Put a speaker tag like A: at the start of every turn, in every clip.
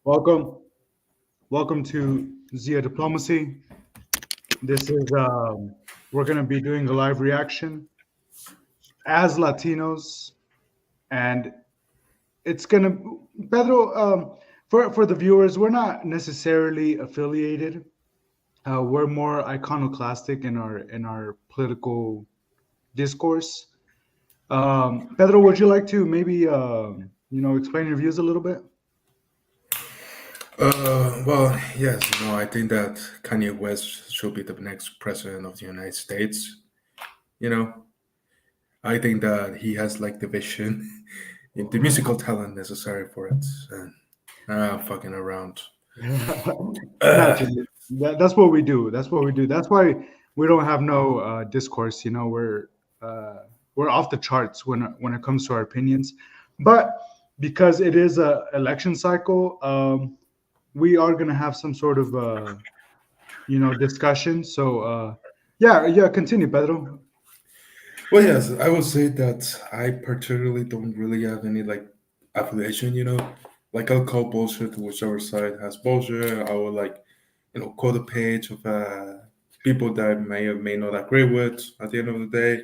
A: Welcome, welcome to Zia Diplomacy. This is we're gonna be doing a live reaction as Latinos, and it's gonna Pedro. For the viewers, we're not necessarily affiliated. We're more iconoclastic in our political discourse. Pedro, would you like to maybe explain your views a little bit?
B: Well, yes, I think that Kanye West should be the next president of the United States. You know, I think that he has like the vision and the musical talent necessary for it. And I'm fucking around. Uh,
A: Naturally. That's what we do. That's what we do. That's why we don't have no discourse. We're off the charts when it comes to our opinions. But because it is a election cycle, we are gonna have some sort of discussion. So yeah. Continue, Pedro.
B: well, yes, I would say that I particularly don't really have any like affiliation. Like I'll call bullshit to whichever side has bullshit. I will like, quote a page of people that I may or may not agree with at the end of the day.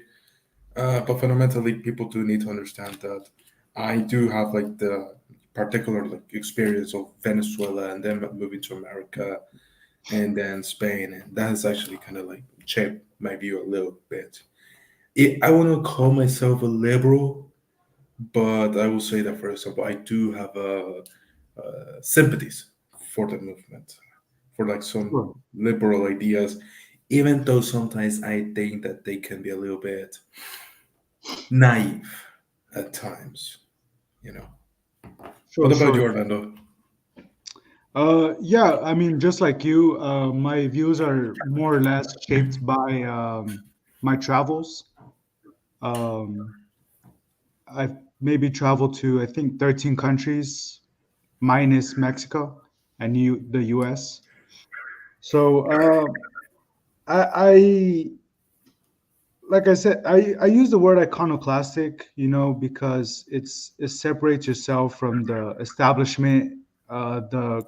B: But fundamentally, people do need to understand that I do have like the particular like experience of Venezuela and then moving to America and then Spain, and that has actually kind of like shaped my view a little bit. I wouldn't call myself a liberal, but I will say that, for example, I do have sympathies for the movement, for like some
A: Sure.
B: liberal ideas, even though sometimes I think that they can be a little bit naive at times, you know. What
A: Sure,
B: about you,
A: sure.
B: Orlando?
A: Yeah, I mean, just like you, my views are more or less shaped by my travels. Um, I've maybe traveled to I think 13 countries minus Mexico and the US. So I like I said, I use the word iconoclastic, because it separates yourself from the establishment, the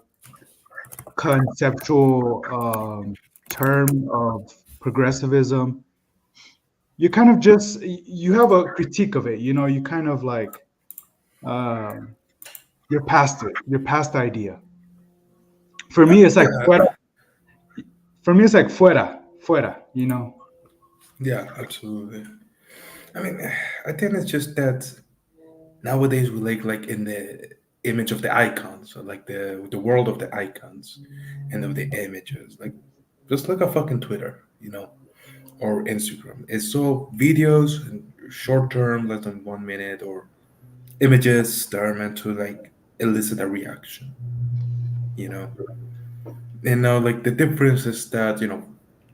A: conceptual term of progressivism. You kind of just you have a critique of it, you kind of like um, you're past it, you're past the idea. For me, it's like
B: Yeah,
A: fuera. For me, it's like fuera.
B: yeah, absolutely. I mean, I think it's just that nowadays we like in the image of the icons, so like the world of the icons and of the images. Like just look at fucking Twitter, or Instagram. It's all videos and short term, less than 1 minute, or images that are meant to like elicit a reaction, you know. And now, like the difference is that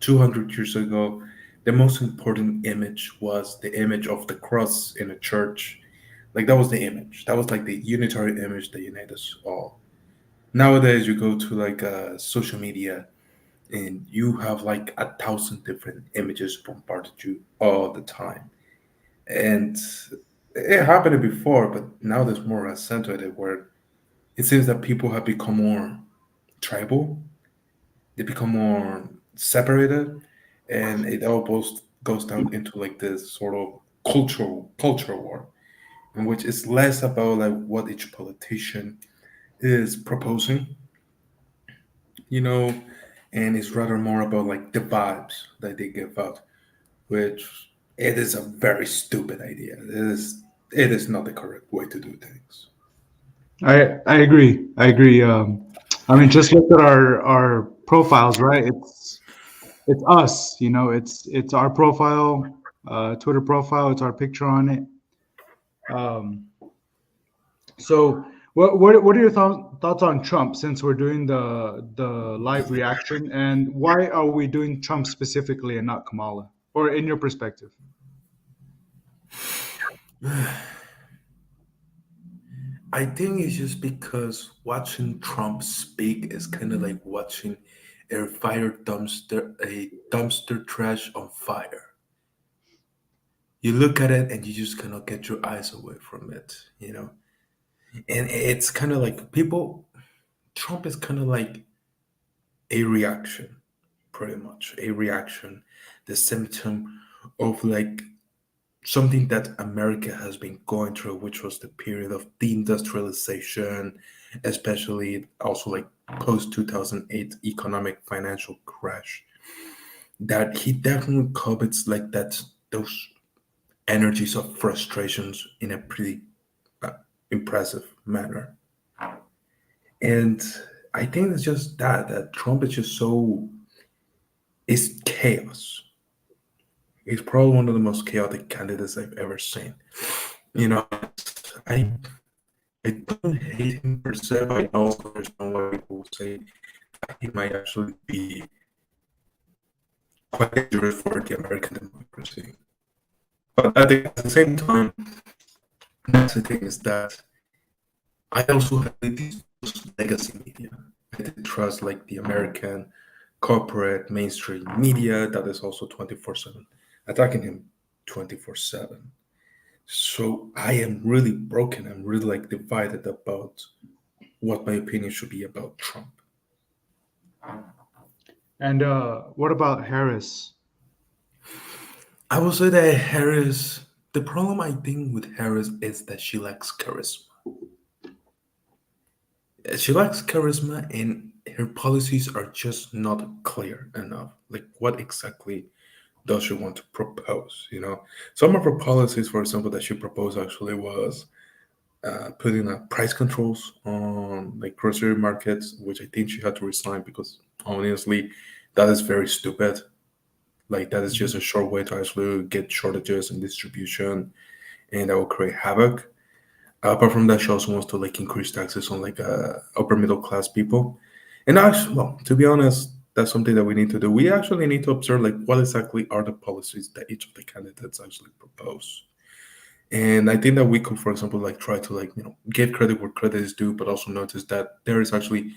B: 200 years ago, the most important image was the image of the cross in a church. Like that was the image. That was like the unitary image that united us all. Nowadays, you go to like social media and you have like 1,000 different images bombarded you all the time. And it happened before, but now there's more accentuated where it seems that people have become more tribal, they become more separated, and it all goes down into like this sort of cultural war, in which it's less about like what each politician is proposing, you know, and it's rather more about like the vibes that they give out, which it is a very stupid idea. It is not the correct way to do things.
A: I agree. I agree. I mean, just look at our profiles, right? It's us, it's our profile, Twitter profile. It's our picture on it. Um, so, what are your thoughts on Trump since we're doing the live reaction, and why are we doing Trump specifically and not Kamala, or in your perspective?
B: I think it's just because watching Trump speak is kind of like watching a dumpster trash on fire. You look at it and you just cannot get your eyes away from it. And it's kind of like people. Trump is kind of like a reaction, pretty much a reaction, the symptom of like something that America has been going through, which was the period of deindustrialization, especially also like post 2008 economic financial crash. That he definitely covets like that those energies of frustrations in a pretty uh, impressive manner. And I think it's just that Trump is just so is chaos. He's probably one of the most chaotic candidates I've ever seen. You know, I I don't hate him per se, but I also understand why people say that he might actually be quite dangerous for the American democracy. But at the same time, that's the thing is that I also have this legacy media. I did trust like the American corporate mainstream media that is also 24/7 attacking him 24/7. So I am really broken. I'm really like divided about what my opinion should be about Trump.
A: And what about Harris?
B: I will say that Harris, the problem I think with Harris is that she lacks charisma. She lacks charisma and her policies are just not clear enough. Like, what exactly does she want to propose? You know, some of her policies, for example, that she proposed actually was putting price controls on like grocery markets, which I think she had to resign because honestly, that is very stupid. Like, that is just a short way to actually get shortages in distribution and that will create havoc. Apart from that, she also wants to like increase taxes on like upper middle class people. And actually, well, to be honest, that's something that we need to do. We actually need to observe like what exactly are the policies that each of the candidates actually propose. And I think that we could, for example, like try to like give credit where credit is due, but also notice that there is actually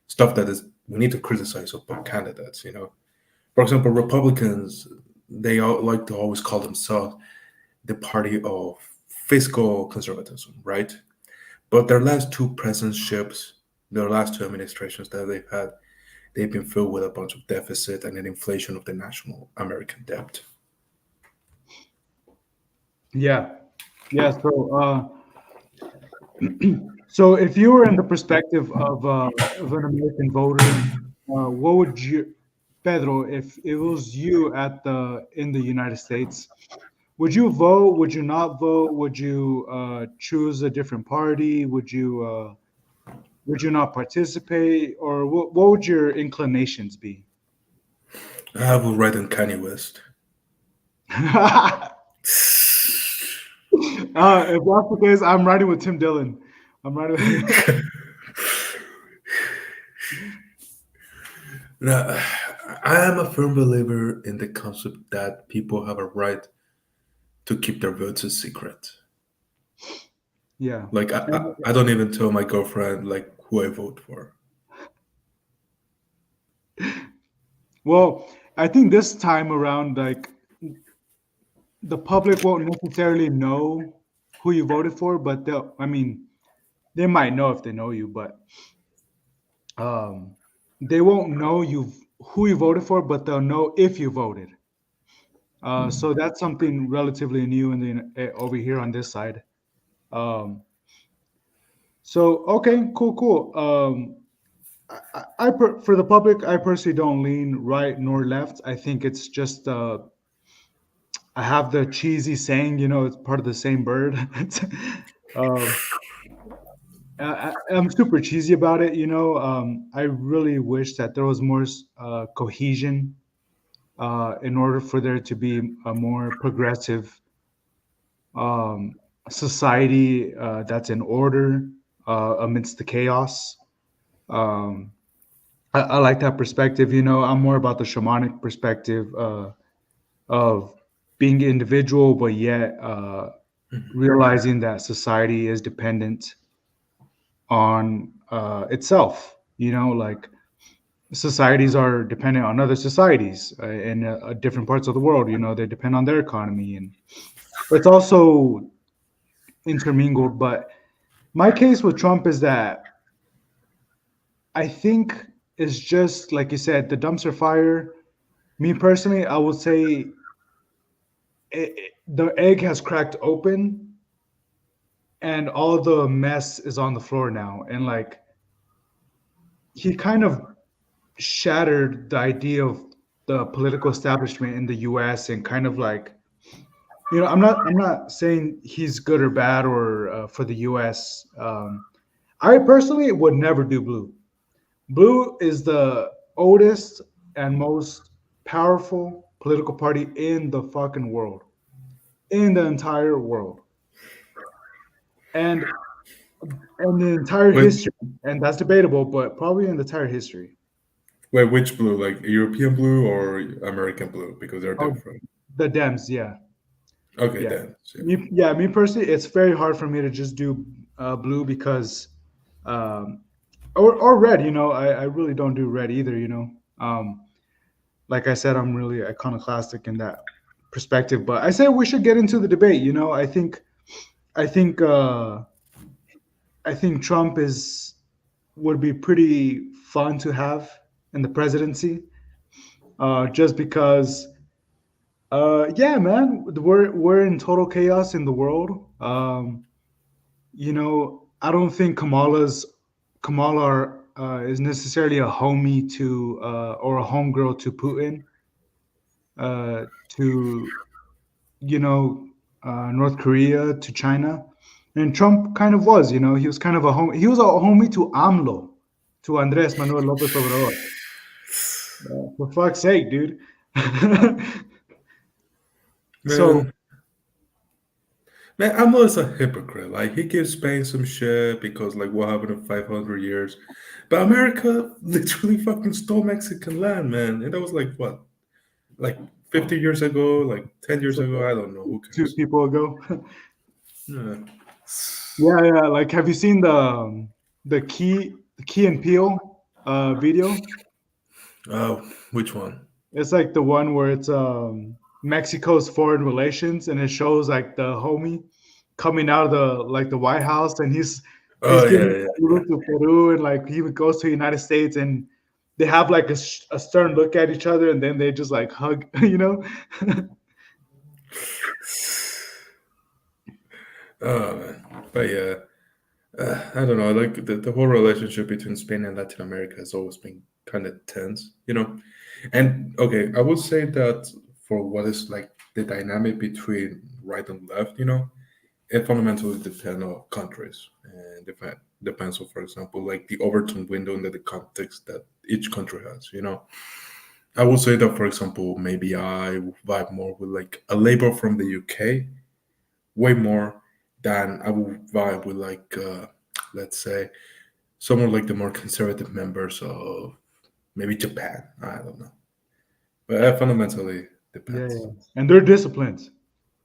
B: stuff that is we need to criticize about candidates. For example, Republicans they all like to always call themselves the party of fiscal conservatism, right? But their last two presidentships, their last two administrations that they've had, they've been filled with a bunch of deficit and an inflation of the national American debt.
A: Yeah, yeah. So if you were in the perspective of an American voter, what would you, Pedro, if it was you at the in the United States, would you vote? Would you not vote? Would you choose a different party? Would you not participate, or what would your inclinations be?
B: I will write on Kanye West.
A: If that's the case, I'm riding with Tim Dillon. I'm riding with.
B: Now, I am a firm believer in the concept that people have a right to keep their votes a secret.
A: Yeah.
B: Like
A: And,
B: I don't even tell my girlfriend like who I vote for.
A: well, I think this time around, like the public won't necessarily know who you voted for, but they'll. I mean, they might know if they know you, but um, they won't know you who you voted for, but they'll know if you voted. So that's something relatively new in over here on this side. Um, so okay, cool, cool. For the public, I personally don't lean right nor left. I think it's just I have the cheesy saying, it's part of the same bird. um, I'm super cheesy about it. I really wish that there was more cohesion in order for there to be a more progressive um, society that's in order amidst the chaos. Um, I like that perspective. I'm more about the shamanic perspective of being individual, but yet realizing that society is dependent on itself. Like societies are dependent on other societies in different parts of the world. They depend on their economy, and it's also intermingled. But my case with Trump is that I think it's just like you said, the dumpster fire. Me personally, I would say the egg has cracked open and all the mess is on the floor now. And like he kind of shattered the idea of the political establishment in the US and kind of like, I'm not saying he's good or bad or for the US. I personally would never do blue. Blue is the oldest and most powerful political party in the fucking world, in the entire world, and and the entire
B: Wait,
A: history. And that's debatable, but probably in the entire history.
B: wait, which blue? Like European blue or American blue? Because they're
A: Oh,
B: different.
A: the Dems, yeah,
B: Okay,
A: yeah.
B: then. Yeah.
A: Me personally, it's very hard for me to just do blue because, um, or red. I really don't do red either. Like I said, I'm really iconoclastic in that perspective. But I say we should get into the debate. I think, I think Trump is would be pretty fun to have in the presidency, just because. Yeah, man, we're in total chaos in the world. I don't think Kamala is necessarily a homie to or a homegirl to Putin. To North Korea, to China, and Trump kind of was. He was kind of a home. He was a homie to AMLO, to Andres Manuel Lopez Obrador. For fuck's sake, dude. So
B: Man, man, I'm always a hypocrite. Like he gives Spain some shit because like what happened in 500 years, but America literally fucking stole Mexican land, man. And that was like what, like 50 years ago, like 10 years
A: so
B: ago. I don't know. Who
A: two
B: cares?
A: people ago.
B: Yeah.
A: Yeah, yeah. Like, have you seen the Key and Peele video?
B: Oh, which one?
A: It's like the one where it's Mexico's foreign relations, and it shows like the homie coming out of the White House, and he's
B: Oh
A: giving
B: yeah, yeah.
A: salute to Peru, and like he goes to the United States, and they have like a stern look at each other, and then they just like hug, you know?
B: Oh man, but yeah, I don't know. Like the whole relationship between Spain and Latin America has always been kind of tense, you know. And okay, I would say that for what is like the dynamic between right and left, it fundamentally depends on countries and depends on, for example, like the Overton window into the context that each country has. I would say that, for example, maybe I vibe more with like a labor from the UK way more than I would vibe with like let's say some of like the more conservative members of maybe Japan. I don't know, but it fundamentally
A: Yeah,
B: depends.
A: yeah. And they're disciplined.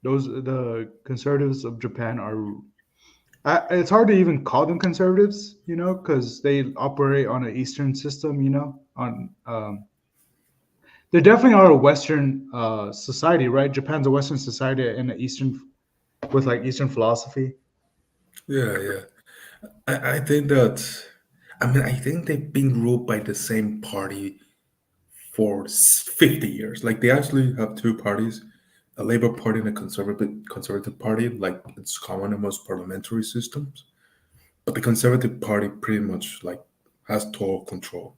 A: The conservatives of Japan are. It's hard to even call them conservatives, because they operate on an Eastern system. They definitely are a Western society, right? Japan's a Western society and an Eastern with like Eastern philosophy.
B: Yeah, yeah. I think that I mean I think they've been ruled by the same party for 50 years. Like they actually have two parties, a Labour Party and a conservative party, like it's common in most parliamentary systems. But the Conservative Party pretty much like has total control.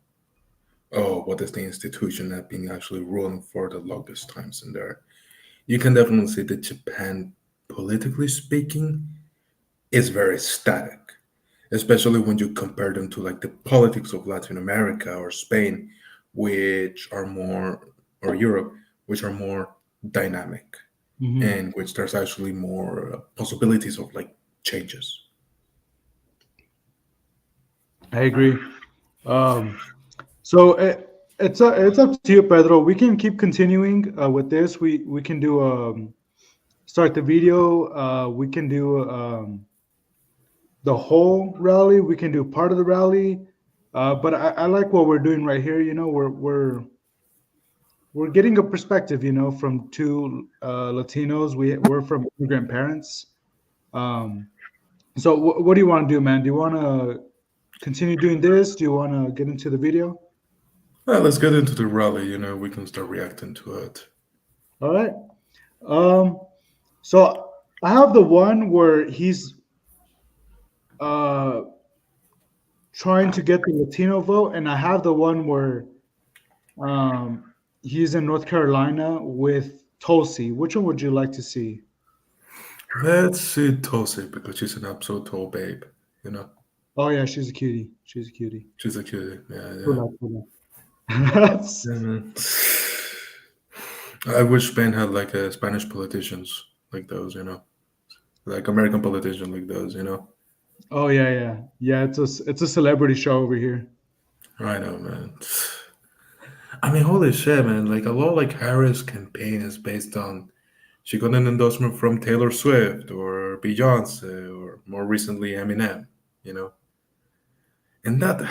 B: Oh, what is the institution that been actually ruling for the longest times in there? You can definitely see that Japan, politically speaking, is very static, especially when you compare them to like the politics of Latin America or Spain, which are more, or Europe, which are more dynamic,
A: Hmm.
B: and which there's actually more possibilities of like changes.
A: I agree. Um, so it's up to you, Pedro. We can keep continuing with this. We can do start the video. We can do the whole rally. We can do part of the rally. But I like what we're doing right here. We're getting a perspective, from two Latinos. We're from immigrant parents. Um, so what do you want to do, man? Do you want to? continue doing this? Do you want to get into the video?
B: Well, let's get into the rally. We can start reacting to it.
A: All right. Um, so I have the one where he's uh trying to get the Latino vote, and I have the one where um he's in North Carolina with Tulsi. Which one would you like to see?
B: Let's see Tulsi because she's an absolute tall babe. You know,
A: Oh yeah, she's a cutie. She's a cutie.
B: she's a cutie. Yeah, yeah.
A: Tula, tula.
B: Yeah, man. I wish Spain had like a Spanish politicians like those. Like American politicians like those.
A: Oh yeah, yeah, yeah. It's a celebrity show over here.
B: I know, man. I mean, holy shit, man! Like a lot, like Harris' campaign is based on she got an endorsement from Taylor Swift or Beyonce or more recently Eminem. You know, and that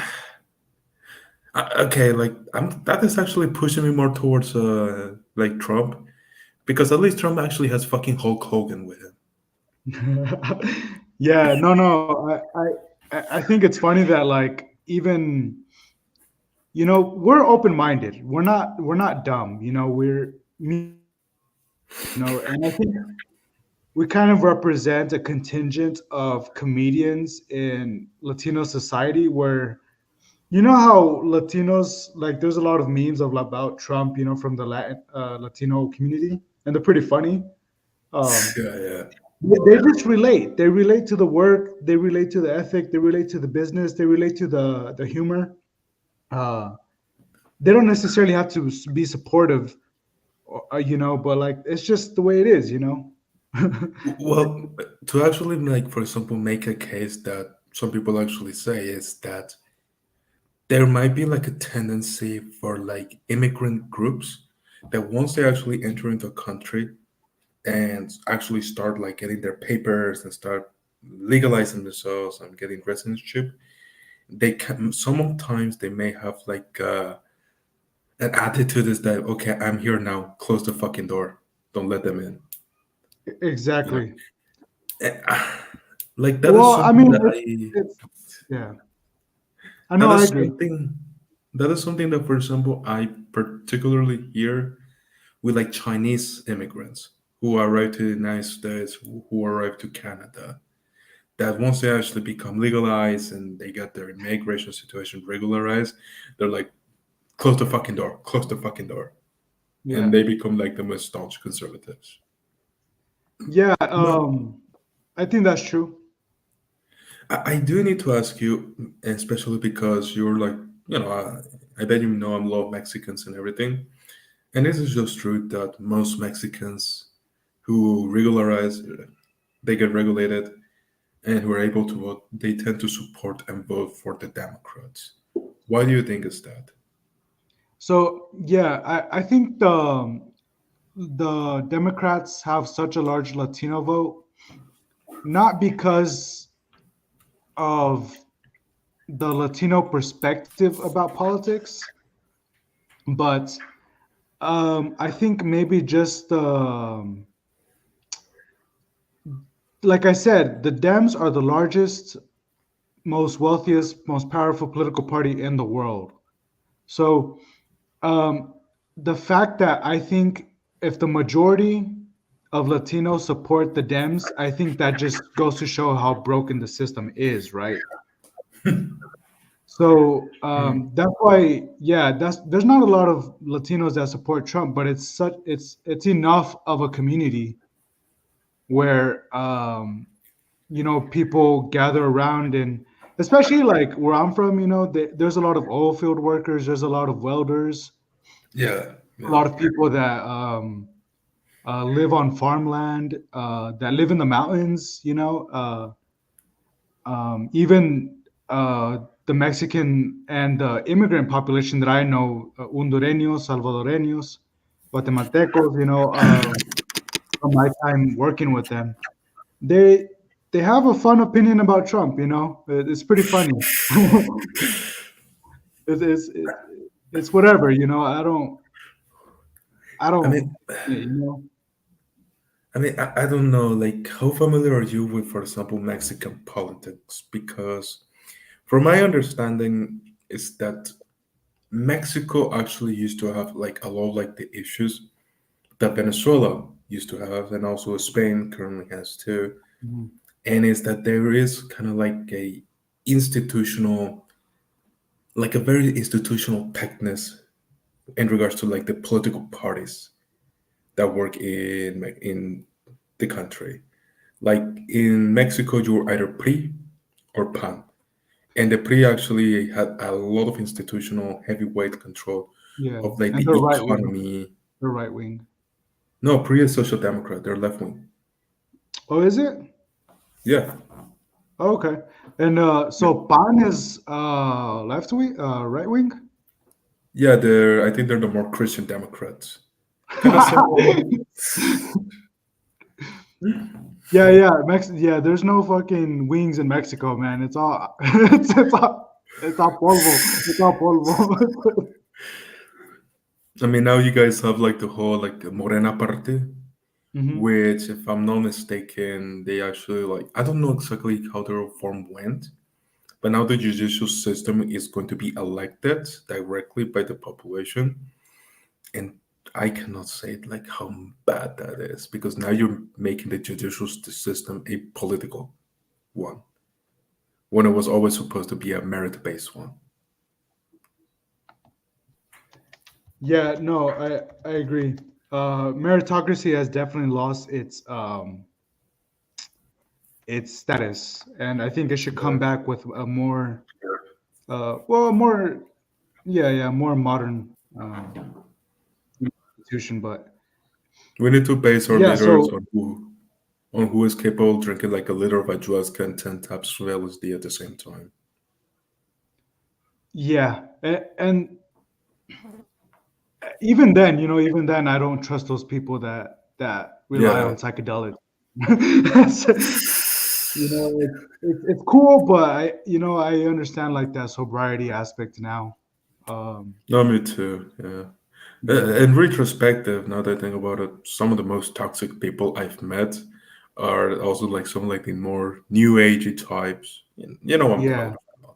B: okay, like that is actually pushing me more towards like Trump because at least Trump actually has fucking Hulk Hogan with him.
A: Yeah, no, no. I think it's funny that like even we're open minded. We're not dumb. We're and I think we kind of represent a contingent of comedians in Latino society where how Latinos like there's a lot of memes about Trump, from the Latino community, and they're pretty funny. Um,
B: Yeah, yeah.
A: they just relate. They relate to the work. They relate to the ethic. They relate to the business. They relate to the humor. Uh, they don't necessarily have to be supportive, but like it's just the way it is.
B: Well, to actually like, for example, make a case that some people actually say is that there might be like a tendency for like immigrant groups that once they actually enter into a country and actually start like getting their papers and start legalizing themselves and getting residency, they can sometimes they may have like an attitude is that okay, I'm here now, close the fucking door, don't let them in. You know,
A: Exactly.
B: Eh, like that is
A: Well, I
B: something
A: mean,
B: that
A: it's yeah. I know.
B: that
A: I
B: is
A: agree.
B: something that is something that, for example, I particularly hear with like Chinese immigrants who arrive to the United States, who arrive to Canada. That once they actually become legalized and they get their immigration situation regularized, they're like, close the fucking door, close the fucking door. And
A: Yeah.
B: they become like the most staunch conservatives.
A: Yeah.
B: But
A: I think that's true.
B: I do need to ask you, especially because you're like, I bet you know I'm a lot of Mexicans and everything. And this is just true that most Mexicans who regularize, they get regulated and who are able to vote, they tend to support and vote for the Democrats. Why do you think is that?
A: So yeah, I think the Democrats have such a large Latino vote, not because of the Latino perspective about politics, but I think maybe just like I said, the Dems are the largest, most wealthiest, most powerful political party in the world. So um, the fact that I think if the majority of Latinos support the Dems, I think that just goes to show how broken the system is, right? So
B: Mm.
A: that's why, yeah, there's not a lot of Latinos that support Trump, but it's enough of a community where people gather around, and especially like where I'm from, there's a lot of oil field workers, there's a lot of welders,
B: Yeah,
A: a
B: yeah.
A: lot of people that live on farmland, that live in the mountains, even the Mexican and the immigrant population that I know, Hondureños, Salvadoreños, Guatemaltecos, from my time working with them, they they have a fun opinion about Trump. It's pretty funny. it's, it's it's it's whatever. I don't.
B: I mean,
A: Yeah,
B: I don't know, like, how familiar are you with, for example, Mexican politics? Because From my understanding, is that Mexico actually used to have like a lot of like the issues that Venezuela used to have, and also Spain currently has too.
A: Mhm.
B: And is that there is kind of like a institutional, like a very institutional packness in regards to like the political parties that work in the country. Like in Mexico, you're either PRI or PAN, and the PRI actually had a lot of institutional heavyweight control
A: Yeah,
B: of like
A: and
B: the
A: they're right wing.
B: economy.
A: They're right wing.
B: No, PRI is social democrat. They're left wing.
A: Oh, is it?
B: Yeah,
A: Oh, okay. And so PAN is left wing, right wing.
B: yeah. They're I think they're the more Christian Democrats. Kind of similar.
A: Yeah, yeah, yeah. There's no fucking wings in Mexico, man. It's all, it's all polvo. It's all polvo.
B: I mean, now you guys have like the whole like Morena party,
A: Hmm.
B: which, if I'm not mistaken, they actually like I don't know exactly how the reform went, but now the judicial system is going to be elected directly by the population, and I cannot say like how bad that is because now you're making the judicial system a political one when it was always supposed to be a merit-based one.
A: Yeah, no, I agree. Meritocracy has definitely lost its status, and I think it should come
B: Yeah.
A: back with a more well, more, yeah, yeah, more modern institution. But
B: We need to base our
A: yeah,
B: leaders
A: so
B: on who is capable of drinking like a liter of ayahuasca and 10 taps of LSD at the same time.
A: yeah, and even then, even then, I don't trust those people that rely
B: Yeah.
A: on psychedelics. It's cool, but I understand like that sobriety aspect now. Um,
B: No, me too. Yeah.
A: yeah,
B: In retrospective, now that I think about it, some of the most toxic people I've met are also like some like the more new agey types. You know what I'm talking
A: yeah,
B: about.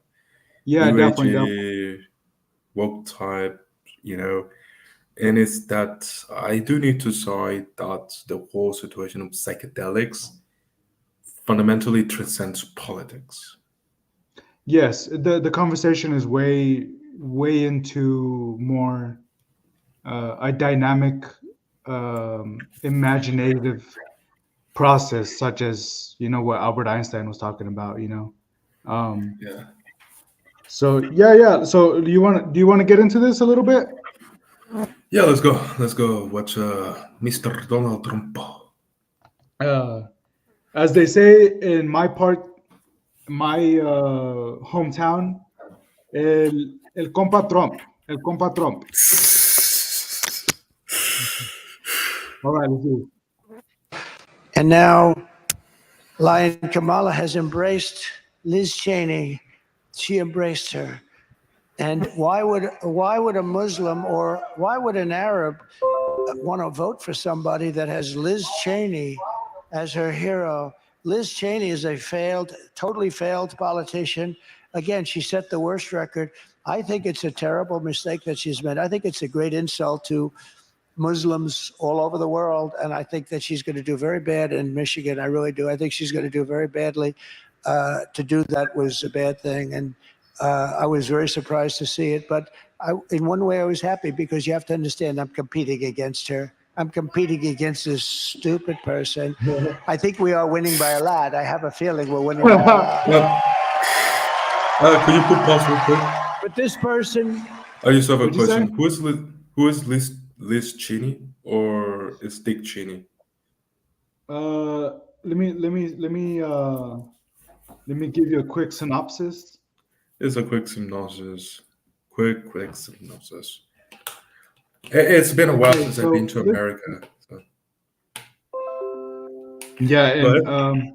A: yeah,
B: New
A: definitely, definitely.
B: agey, woke type, you know. And it's that I do need to say that the whole situation of psychedelics fundamentally transcends politics.
A: Yes, the conversation is way into more a dynamic, imaginative process, such as what Albert Einstein was talking about. Um,
B: Yeah.
A: so yeah, yeah. So do you want to get into this a little bit?
B: Yeah, let's go. Let's go watch Mr. Donald Trump.
A: Uh, as they say in my hometown, el compa Trump, el compa Trump. All right, let's do
C: And now Lion Kamala has embraced Liz Cheney. She embraced her. And why would a Muslim or why would an Arab want to vote for somebody that has Liz Cheney as her hero? Liz Cheney is a totally failed politician. Again, she set the worst record. I think it's a terrible mistake that she's made. I think it's a great insult to Muslims all over the world, and I think that she's going to do very bad in Michigan. I really do. I think she's going to do very badly. To do that was a bad thing, and I was very surprised to see it. But in one way, I was happy because you have to understand I'm competing against her. I'm competing against this stupid person.
A: it.
C: I think we are winning by a lot. I have a feeling we're winning by a lot.
B: Yeah. Could you put pause real quick?
C: But this person,
B: I just have a
A: What'd you say?
B: question. Who is Liz Cheney or is Dick Cheney?
A: Let me give you a quick synopsis.
B: It's a quick synopsis. Quick synopsis. It's been a while
A: Okay,
B: since I've been
A: so
B: to America. So.
A: yeah,
B: Go
A: and
B: ahead.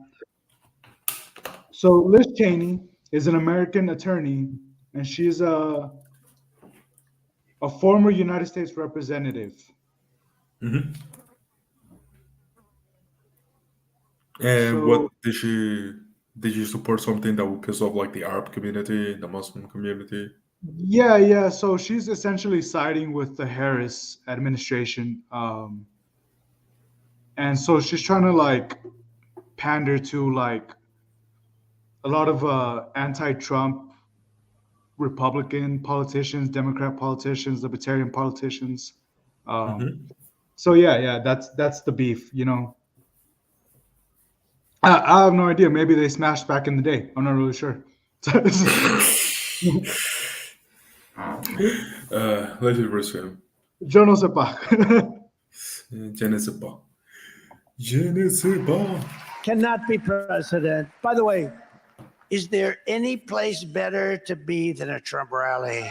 A: so Liz Cheney is an American attorney, and she's a former United States representative.
B: And what
A: So
B: did she? Did you support something that would piss off like the Arab community, the Muslim community?
A: Yeah, yeah. So she's essentially siding with the Harris administration, and so she's trying to like pander to like a lot of anti-Trump Republican politicians, Democrat politicians, Libertarian politicians. Um,
B: Hmm.
A: so yeah, yeah, that's the beef. I have no idea. Maybe they smashed back in the day. I'm not really sure.
B: Let's just resume.
A: Yo no sé pas.
B: Je ne sais pas. Je ne sais pas.
C: Cannot be president. By the way, is there any place better to be than a Trump rally?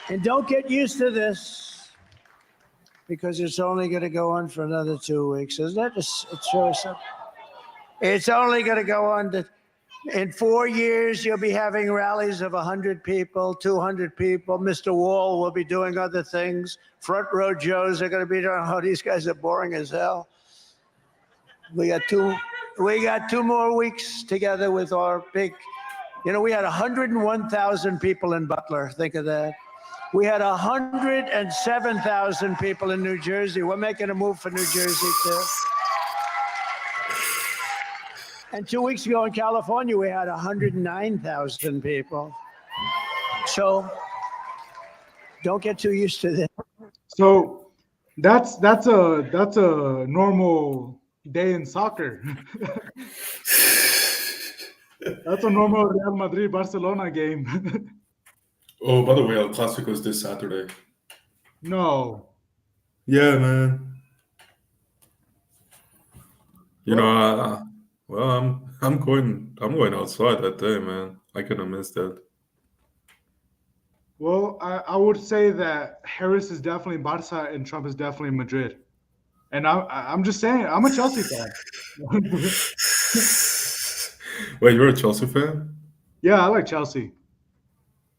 C: And don't get used to this because it's only going to go on for another 2 weeks, isn't it? It's really simple. It's only going to go on in 4 years. You'll be having rallies of 100 people, 200 people. Mr. Wall will be doing other things. Front row Joes are going to be doing. Oh, these guys are boring as hell. We got two more weeks together with our big. We had 101,000 people in Butler. Think of that. We had 107,000 people in New Jersey. We're making a move for New Jersey too. And 2 weeks ago in California, we had 109,000 people. So don't get too used to this.
A: So that's a normal day in soccer. That's a normal Real Madrid Barcelona game.
B: Oh, by the way, El Clasico is this Saturday.
A: No.
B: Yeah, man. You know, well, I'm going outside that day, man. I could have missed that.
A: Well, I would say that Harris is definitely Barca and Trump is definitely Madrid. And I'm just saying, I'm a Chelsea fan.
B: Wait, you're a Chelsea fan?
A: Yeah, I like Chelsea.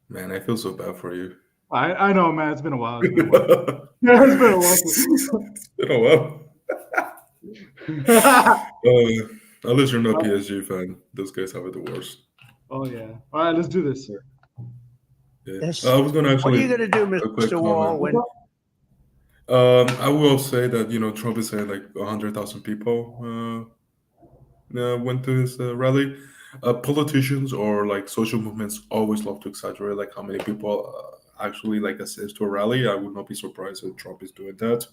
B: Man, I feel so bad for you.
A: I know, man. It's been a while. It's been a while.
B: It's
A: It's been a while.
B: been a while. At least you're not PSG fan. Those guys have it the worst.
A: Oh yeah. All right, let's do this.
B: Yeah.
C: Yes.
B: I was going to
C: What are
B: actually
C: you going to do,
B: a quick
C: Mr. Wall?
B: comment.
C: When
B: I will say that Trump is saying like 100,000 people went to his rally. Politicians or like social movements always love to exaggerate like how many people actually like assist to a rally. I would not be surprised if Trump is doing that.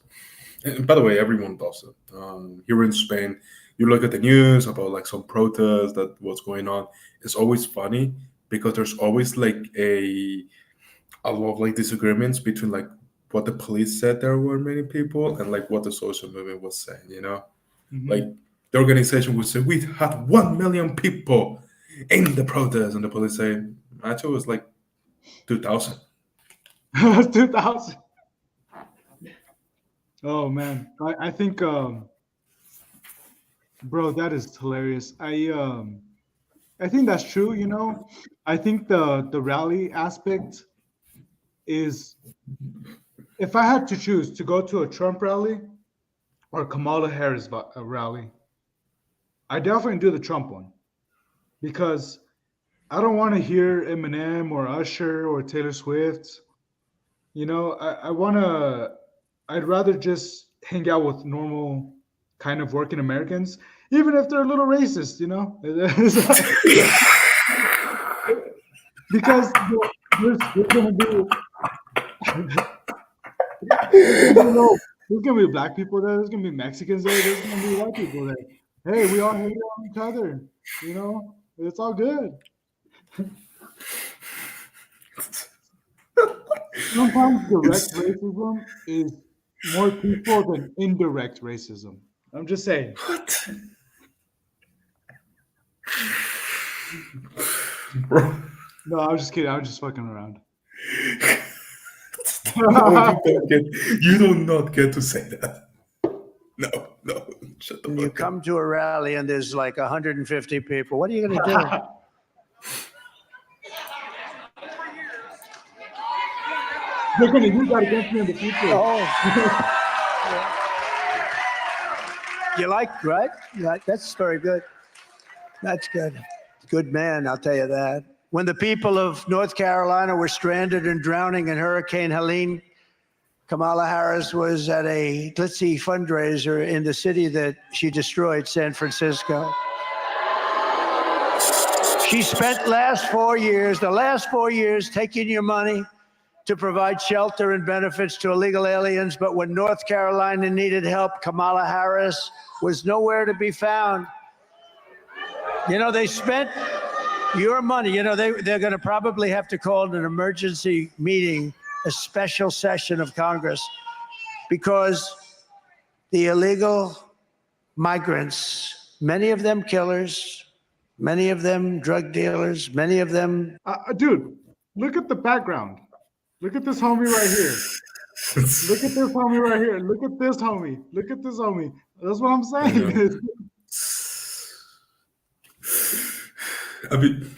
B: And by the way, everyone does it. Here in Spain, you look at the news about like some protest that what's going on. It's always funny because there's always like a lot of like disagreements between like what the police said there were many people and like what the social movement was saying. Like the organization would say we had 1 million people in the protest, and the police say actually it was like 2,000.
A: 2000. Oh man, I think, bro, that is hilarious. I think that's true. I think the rally aspect is, if I had to choose to go to a Trump rally or Kamala Harris rally, I definitely do the Trump one because I don't want to hear Eminem or Usher or Taylor Swift. I'd rather just hang out with normal kind of working Americans, even if they're a little racist. Because there's gonna be there's gonna be black people there, there's gonna be Mexicans there, there's gonna be white people there. Hey, we all hate on each other, it's all good. Sometimes direct racism is more peaceful than indirect racism. I'm just saying.
B: Bro,
A: No, I was just kidding. I was just fucking around.
B: no, you do not get to say that. No, shut the
C: you
B: fuck up.
C: come to a rally and there's like 150 people, what are you going to do?
A: They're gonna use that against me in the future.
C: Oh, you like, right? That's very good. That's good. Good man, I'll tell you that. When the people of North Carolina were stranded and drowning in Hurricane Helene, Kamala Harris was at a glitzy fundraiser in the city that she destroyed, San Francisco. She spent the last 4 years taking your money to provide shelter and benefits to illegal aliens. But when North Carolina needed help, Kamala Harris was nowhere to be found. They spent your money. They're going to probably have to call an emergency meeting, a special session of Congress, because the illegal migrants, many of them killers, many of them drug dealers, many of them.
A: Dude, look at the background. Look at this homie right here. Look at this homie right here. Look at this homie. Look at this homie. That's what I'm saying.
B: I mean,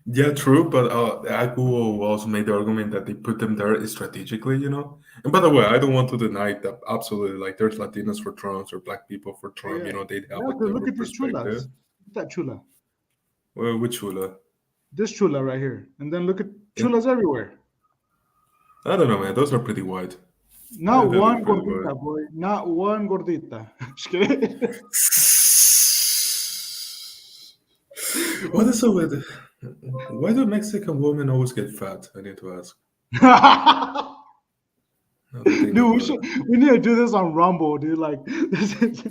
B: yeah, true, but Aku also made the argument that they put them there strategically, And by the way, I don't want to deny that absolutely, like, there's Latinos for Trump or Black people for Trump,
A: Yeah.
B: They have
A: Yeah,
B: like
A: 'cause
B: their
A: look at these chulas.
B: perspective.
A: Look at that chula.
B: Well, which chula?
A: This chula right here. And then look at chulas everywhere.
B: I don't know, man. Those are pretty white.
A: Not
B: They're
A: one
B: pretty
A: gordita,
B: white.
A: boy. Not one gordita. Just kidding.
B: What is up with? Why do Mexican women always get fat? I need to ask. Now that I think
A: Dude,
B: about it.
A: we need to do this on Rumble, dude. Like, this is,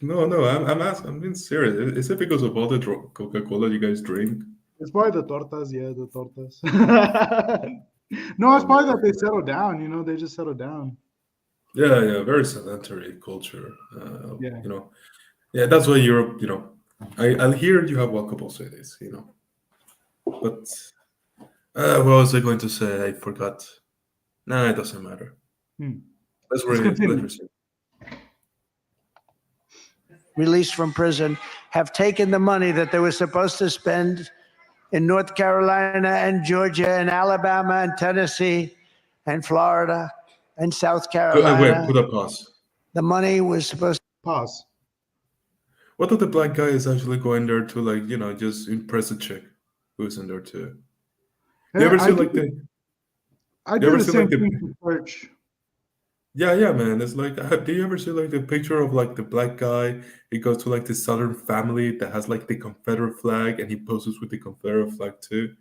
B: No, I'm asking. I'm being serious. Is it because of all the Coca-Cola you guys drink?
A: it's probably the tortas, yeah, the tortas. No, it's probably that they settle down, they just settle down.
B: Yeah, very sedentary culture.
A: Yeah.
B: Yeah, that's why Europe. I hear you have walkable cities. But what was I going to say? I forgot. Nah, it doesn't matter. Let's
A: continue.
B: resume.
C: Released from prison have taken the money that they were supposed to spend in North Carolina and Georgia and Alabama and Tennessee and Florida and South Carolina.
B: Wait, put a pause.
C: The money was supposed.
A: Pause.
B: What if the black guy is actually going there to, like, just impress a chick who's in there too? You ever see like the?
A: I
B: you
A: do
B: ever
A: the
B: see,
A: same
B: like, the-
A: thing for church.
B: Yeah, man. It's like, do you ever see like the picture of like the black guy? He goes to like the Southern family that has like the Confederate flag, and he poses with the Confederate flag too.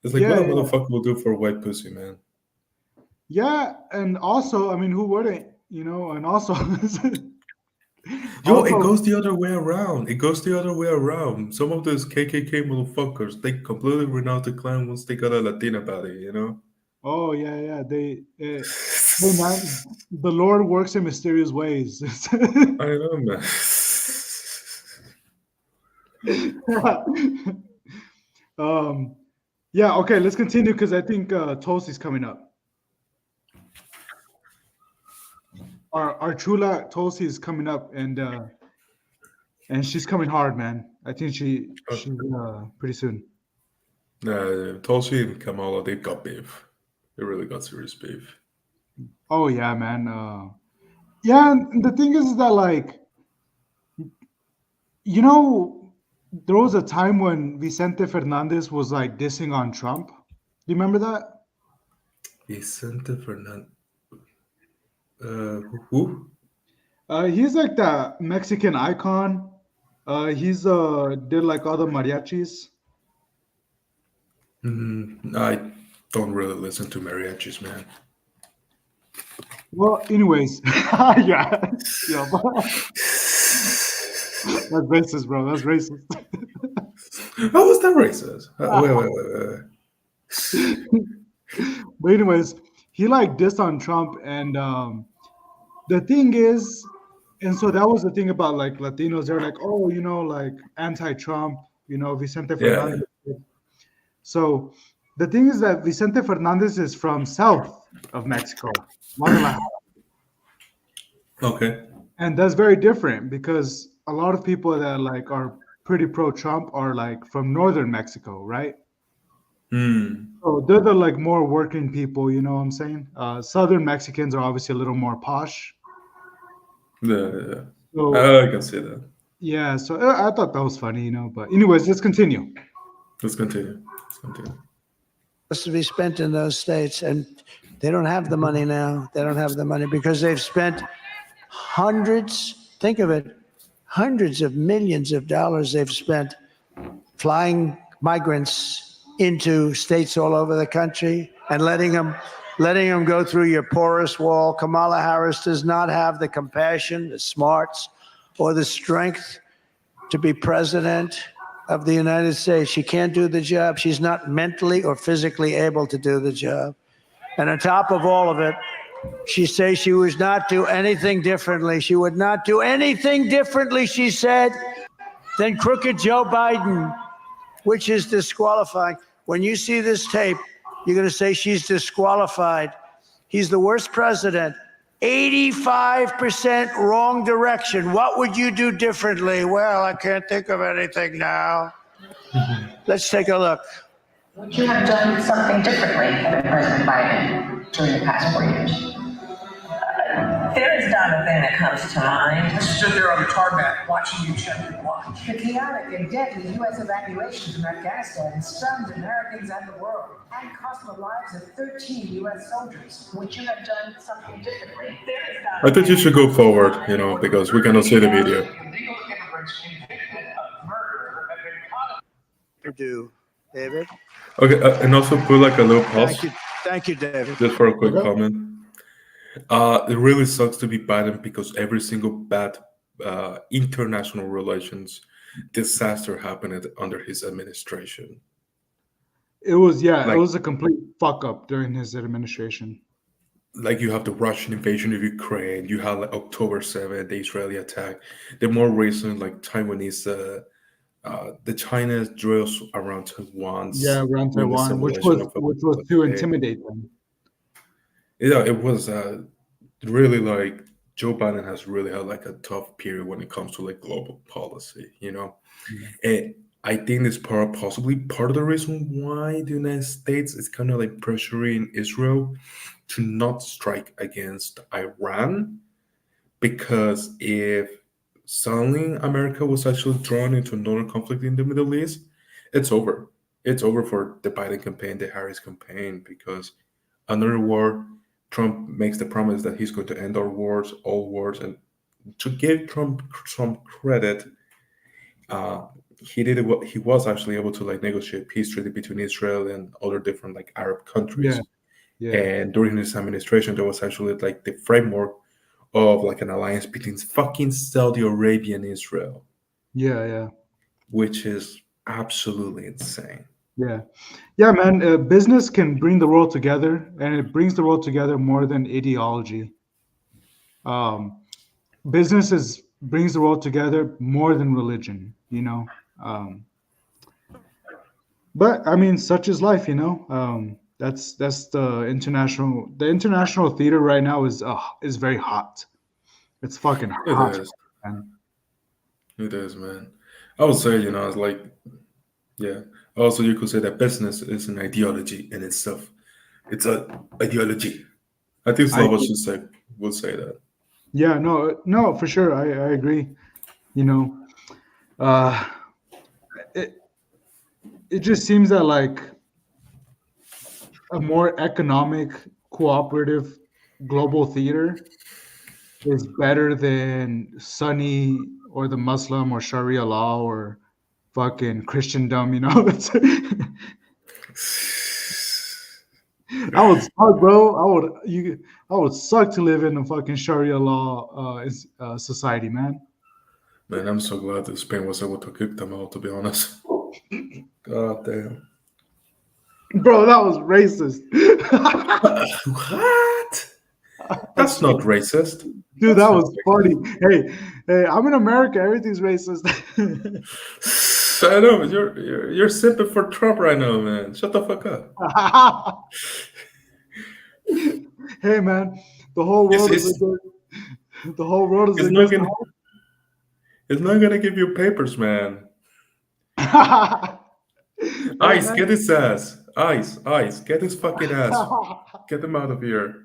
B: It's like, what a motherfucker will do for white pussy, man.
A: Yeah, and also, I mean, who wouldn't, and also.
B: Yo, it
A: Also-
B: goes the other way around. It goes the other way around. Some of those KKK motherfuckers, they completely renounce the Klan once they got a Latina body,
A: Oh yeah. Hey, man, the Lord works in mysterious ways.
B: I know, man.
A: Yeah. Okay, let's continue because I think Tulsi's coming up. Our chula Tulsi is coming up, and she's coming hard, man. I think she's pretty soon.
B: Tulsi and Kamala, they got beef. They really got serious beef.
A: Oh yeah, man. Yeah, and the thing is that, like, there was a time when Vicente Fernandez was like dissing on Trump. Do you remember that?
B: Vicente Fernandez. Who?
A: He's like the Mexican icon. He's did like all the mariachis.
B: I don't really listen to mariachis, man.
A: Well, anyways, yeah. That's racist, bro. That's racist.
B: How was that racist? Wait.
A: But anyways, he like dissed on Trump, and the thing is, and so that was the thing about like Latinos. They're like, oh, like anti-Trump, Vicente Fernandez. So the thing is that Vicente Fernandez is from south of Mexico, Guadalajara.
B: Okay.
A: And that's very different because a lot of people that like are pretty pro-Trump are like from northern Mexico, right?
B: Hmm.
A: So they're the like more working people, you know what I'm saying? Southern Mexicans are obviously a little more posh.
B: Yeah.
A: So
B: I can see that.
A: yeah, so I thought that was funny, you know. But anyways, let's continue.
B: Let's continue. Let's continue.
C: To be spent in those states, and they don't have the money now. They don't have the money because they've spent hundreds, think of it, hundreds of millions of dollars they've spent flying migrants into states all over the country and letting them go through your porous wall. Kamala Harris does not have the compassion, the smarts, or the strength to be president of the United States. She can't do the job. She's not mentally or physically able to do the job. And on top of all of it, she says she would not do anything differently. She would not do anything differently, she said, than crooked Joe Biden, which is disqualifying. When you see this tape, you're going to say she's disqualified. He's the worst president. 85% wrong direction. What would you do differently? Well, I can't think of anything now. Let's take a look.
D: Would you have done something differently than President Biden during the past 4 years?
E: There is not a thing that comes to mind.
F: I stood there on the tarmac watching you check your watch.
D: The chaotic and deadly U.S. evacuations from Afghanistan stunned Americans and the world and cost the lives of 13 U.S. soldiers.
E: Would you have done something differently? There is not
B: I think you should go forward, because we cannot see the video.
F: Illegal immigrants convicted of murder have been caught.
C: Do, David.
B: Okay, and also put like a little pause
C: Thank you, David.
B: just for a quick comment. It really sucks to be Biden because every single bad international relations disaster happened under his administration.
A: It was it
B: Like-
A: was a complete fuck up during his administration.
B: Like you have the Russian invasion of Ukraine, you have like October 7th, the Israeli attack. The more recent, like Taiwanese, the China drills around Taiwan.
A: Around
B: with the
A: Taiwan, which
B: simulation
A: was
B: of a-
A: to intimidate them.
B: Yeah, it was really like Joe Biden has really had like a tough period when it comes to like global policy, And I think it's possibly part of the reason why the United States is kind of like pressuring Israel to not strike against Iran, because if suddenly America was actually drawn into another conflict in the Middle East, it's over. It's over for the Biden campaign, the Harris campaign, because another war, Trump makes the promise that he's going to end all wars, and to give Trump some credit, he did what he was actually able to like negotiate peace treaty between Israel and other different like Arab countries.
A: Yeah.
B: And during his administration, there was actually like the framework of like an alliance between fucking Saudi Arabia and Israel,
A: Yeah.
B: which is absolutely insane.
A: Yeah, man. Business can bring the world together, and it brings the world together more than ideology. Business brings the world together more than religion, But I mean, such is life, That's the international theater right now is very hot. It's fucking hot.
B: It is.
A: Man.
B: It is, man. I would say, it's like, yeah. Also, you could say that business is an ideology in itself. It's an ideology. I think some of us would say that.
A: Yeah, no, for sure. I agree. It just seems that like a more economic, cooperative, global theater is better than Sunni or the Muslim or Sharia law or fucking Christendom. I would suck, bro. I would suck to live in a fucking Sharia law society, man.
B: Man, I'm so glad that Spain was able to kick them out, to be honest. God damn.
A: Bro, that was racist.
B: What? That's not racist.
A: Dude, that was funny. Hey, I'm in America. Everything's racist.
B: I know, but you're simping for Trump right now, man. Shut the fuck up.
A: Hey, man, the whole world is the whole world is
B: it's not gonna give you papers, man. ICE, get his ass. Ice, get his fucking ass, get him out of here.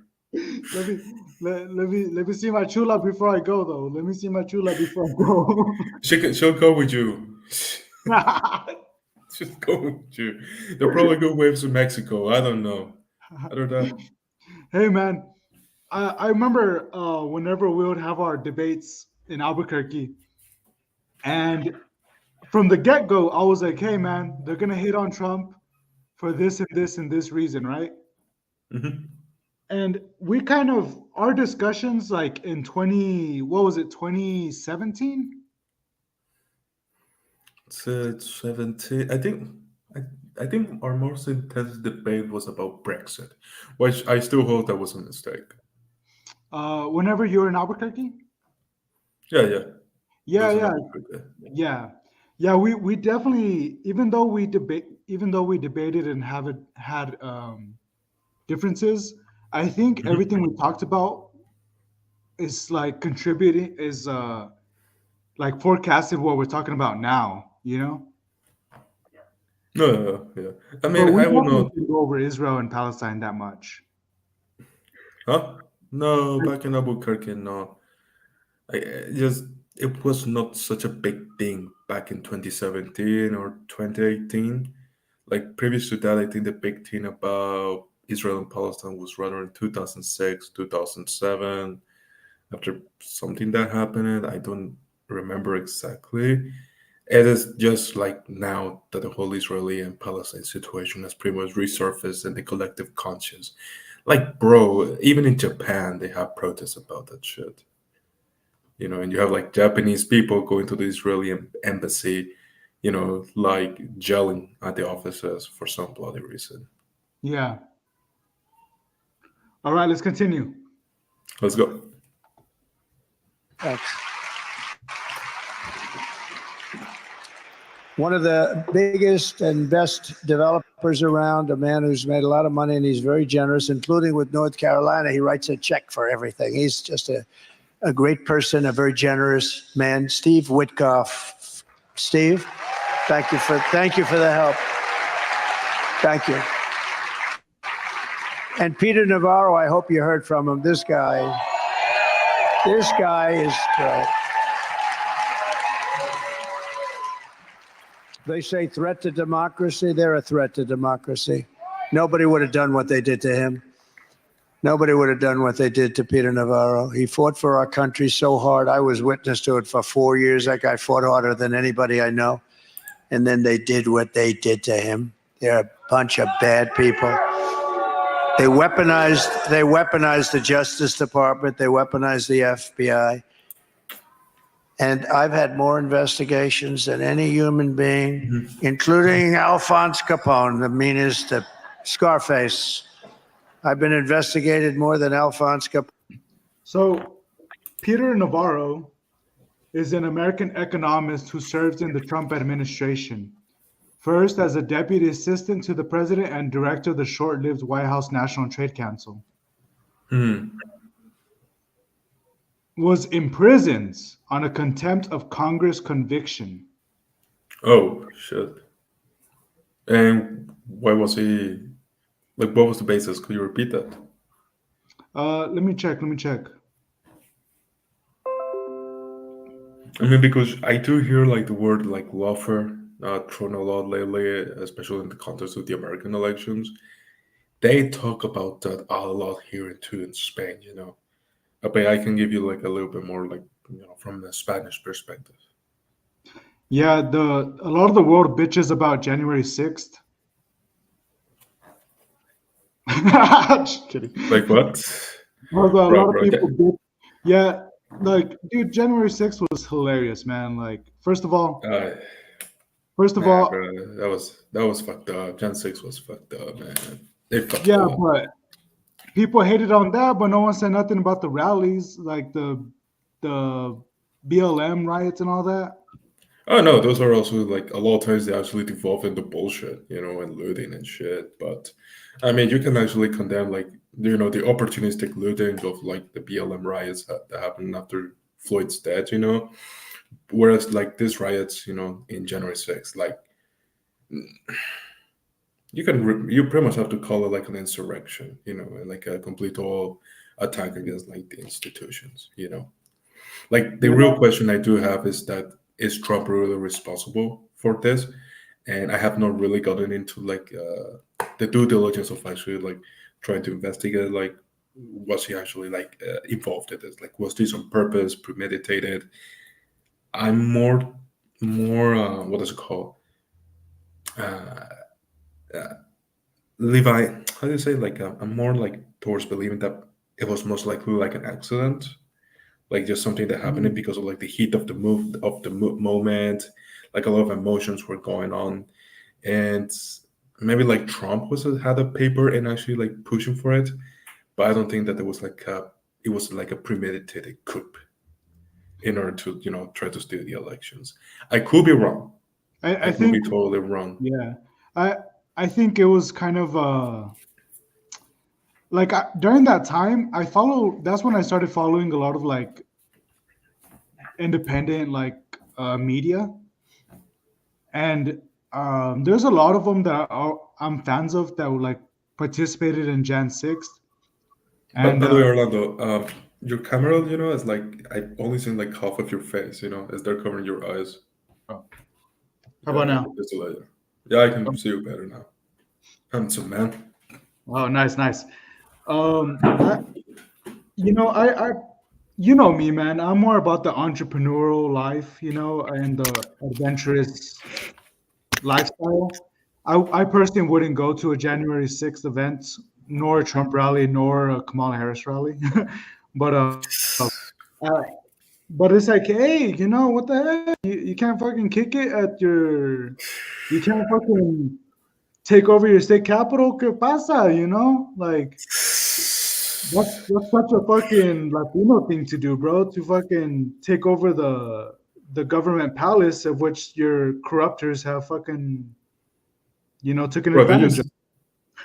A: let me let me see my chula before I go though. Let me see my chula before I go.
B: She'll go with you. She'll go with you. They'll probably go waves to Mexico. I don't know. Other than
A: Hey man, I remember whenever we would have our debates in Albuquerque, and from the get go, I was like, hey man, they're gonna hate on Trump for this and this and this reason, right?
B: Mhm.
A: And we kind of our discussions like in 20 what was it 2017.
B: It's 17. I, I think our most intense debate was about Brexit, which I still hold that was a mistake.
A: Whenever you were in Albuquerque.
B: Yeah, yeah. It
A: Yeah,
B: was an
A: yeah,
B: Albuquerque.
A: yeah, yeah. We definitely, even though we debated and haven't had differences, I think
B: Mhm.
A: everything we talked about is like contributing, is like forecasting what we're talking about now, you know.
B: No, yeah, yeah. I
A: But
B: mean,
A: we
B: I will
A: definitely
B: not.
A: didn't go over Israel and Palestine that much.
B: Huh? No, back in Albuquerque, no. Just it was not such a big thing back in 2017 or 2018. Like previous to that, I think the big thing about Israel and Palestine was rather in 2006, 2007. After something that happened, I don't remember exactly. It is just like now that the whole Israeli and Palestine situation has pretty much resurfaced in the collective conscious. Like, bro, even in Japan, they have protests about that shit. And you have like Japanese people going to the Israeli embassy, like yelling at the officers for some bloody reason.
A: Yeah. All right, let's continue.
B: Let's go.
C: Thanks. One of the biggest and best developers around, a man who's made a lot of money and he's very generous, including with North Carolina. He writes a check for everything. He's just a great person, a very generous man. Steve Witkoff. Steve, thank you for the help. Thank you. And Peter Navarro, I hope you heard from him. This guy is great. They say threat to democracy. They're a threat to democracy. Nobody would have done what they did to him. Nobody would have done what they did to Peter Navarro. He fought for our country so hard. I was witness to it for 4 years. That guy fought harder than anybody I know. And then they did what they did to him. They're a bunch of bad people. They weaponized the Justice Department. They weaponized the FBI. And I've had more investigations than any human being, including Alphonse Capone, the meanest, the Scarface. I've been investigated more than Alphonse Capone.
A: So Peter Navarro is an American economist who serves in the Trump administration. First, as a deputy assistant to the president and director of the short-lived White House National Trade Council.
B: Hmm.
A: Was imprisoned on a contempt of Congress conviction.
B: Oh shit. And why was he like? What was the basis? Could you repeat that?
A: Let me check.
B: I mean, because I do hear like the word like lawfare thrown a lot lately, especially in the context of the American elections. They talk about that a lot here too in Spain. But I can give you like a little bit more like from the Spanish perspective.
A: Yeah, a lot of the world bitches about January 6th. Just kidding.
B: Like what?
A: Although a
B: Bro,
A: lot of
B: bro,
A: people bitch. Yeah, like dude, January 6th was hilarious, man. Like
B: uh,
A: first of
B: nah,
A: all,
B: bro, that was fucked up. Gen 6 was fucked up, man. They fucked
A: yeah,
B: up.
A: but people hated on that, but no one said nothing about the rallies, like the BLM riots and all that.
B: Oh no, those are also like a lot of times they actually devolve into bullshit, and looting and shit. But I mean, you can actually condemn like the opportunistic looting of like the BLM riots that happened after Floyd's death. Whereas like these riots, in January 6th, like you pretty much have to call it like an insurrection, and like a complete all attack against like the institutions. Like the real
A: Yeah.
B: question I do have is that is Trump really responsible for this? And I have not really gotten into like the due diligence of actually like trying to investigate like was he actually like involved in this? Like was this on purpose, premeditated? I'm more what is it called? Uh, Levi, how do you say like I'm more like towards believing that it was most likely like an accident, like just something that happened
A: Mhm.
B: because of like the heat of the moment, like a lot of emotions were going on, and maybe like Trump was had a paper and actually like pushing for it, but I don't think that it was like a premeditated coup in order to try to steal the elections. I could be wrong. I
A: I
B: could
A: think
B: be totally wrong.
A: yeah. I I think it was kind of like during that time I follow. That's when I started following a lot of like independent like media, and there's a lot of them that I'm fans of that were like participated in Jan 6th,
B: But
A: and
B: by the way, Orlando, your camera, is like I've only seen like half of your face, as they're covering your eyes.
A: oh, how
B: Yeah,
A: about
B: yeah,
A: now?
B: just a later. Yeah, I can see you better now. Handsome man.
A: Oh, nice, nice. I I you know me, man. I'm more about the entrepreneurial life, and the adventurous lifestyle. I personally wouldn't go to a January 6th event, nor a Trump rally, nor a Kamala Harris rally. but uh, but it's like, hey, what the heck? You can't fucking kick it at your. You can't fucking take over your state capital. ¿Qué pasa? Like that's such a fucking Latino thing to do, bro. To fucking take over the government palace of which your corruptors have fucking taken
B: Bro,
A: advantage of.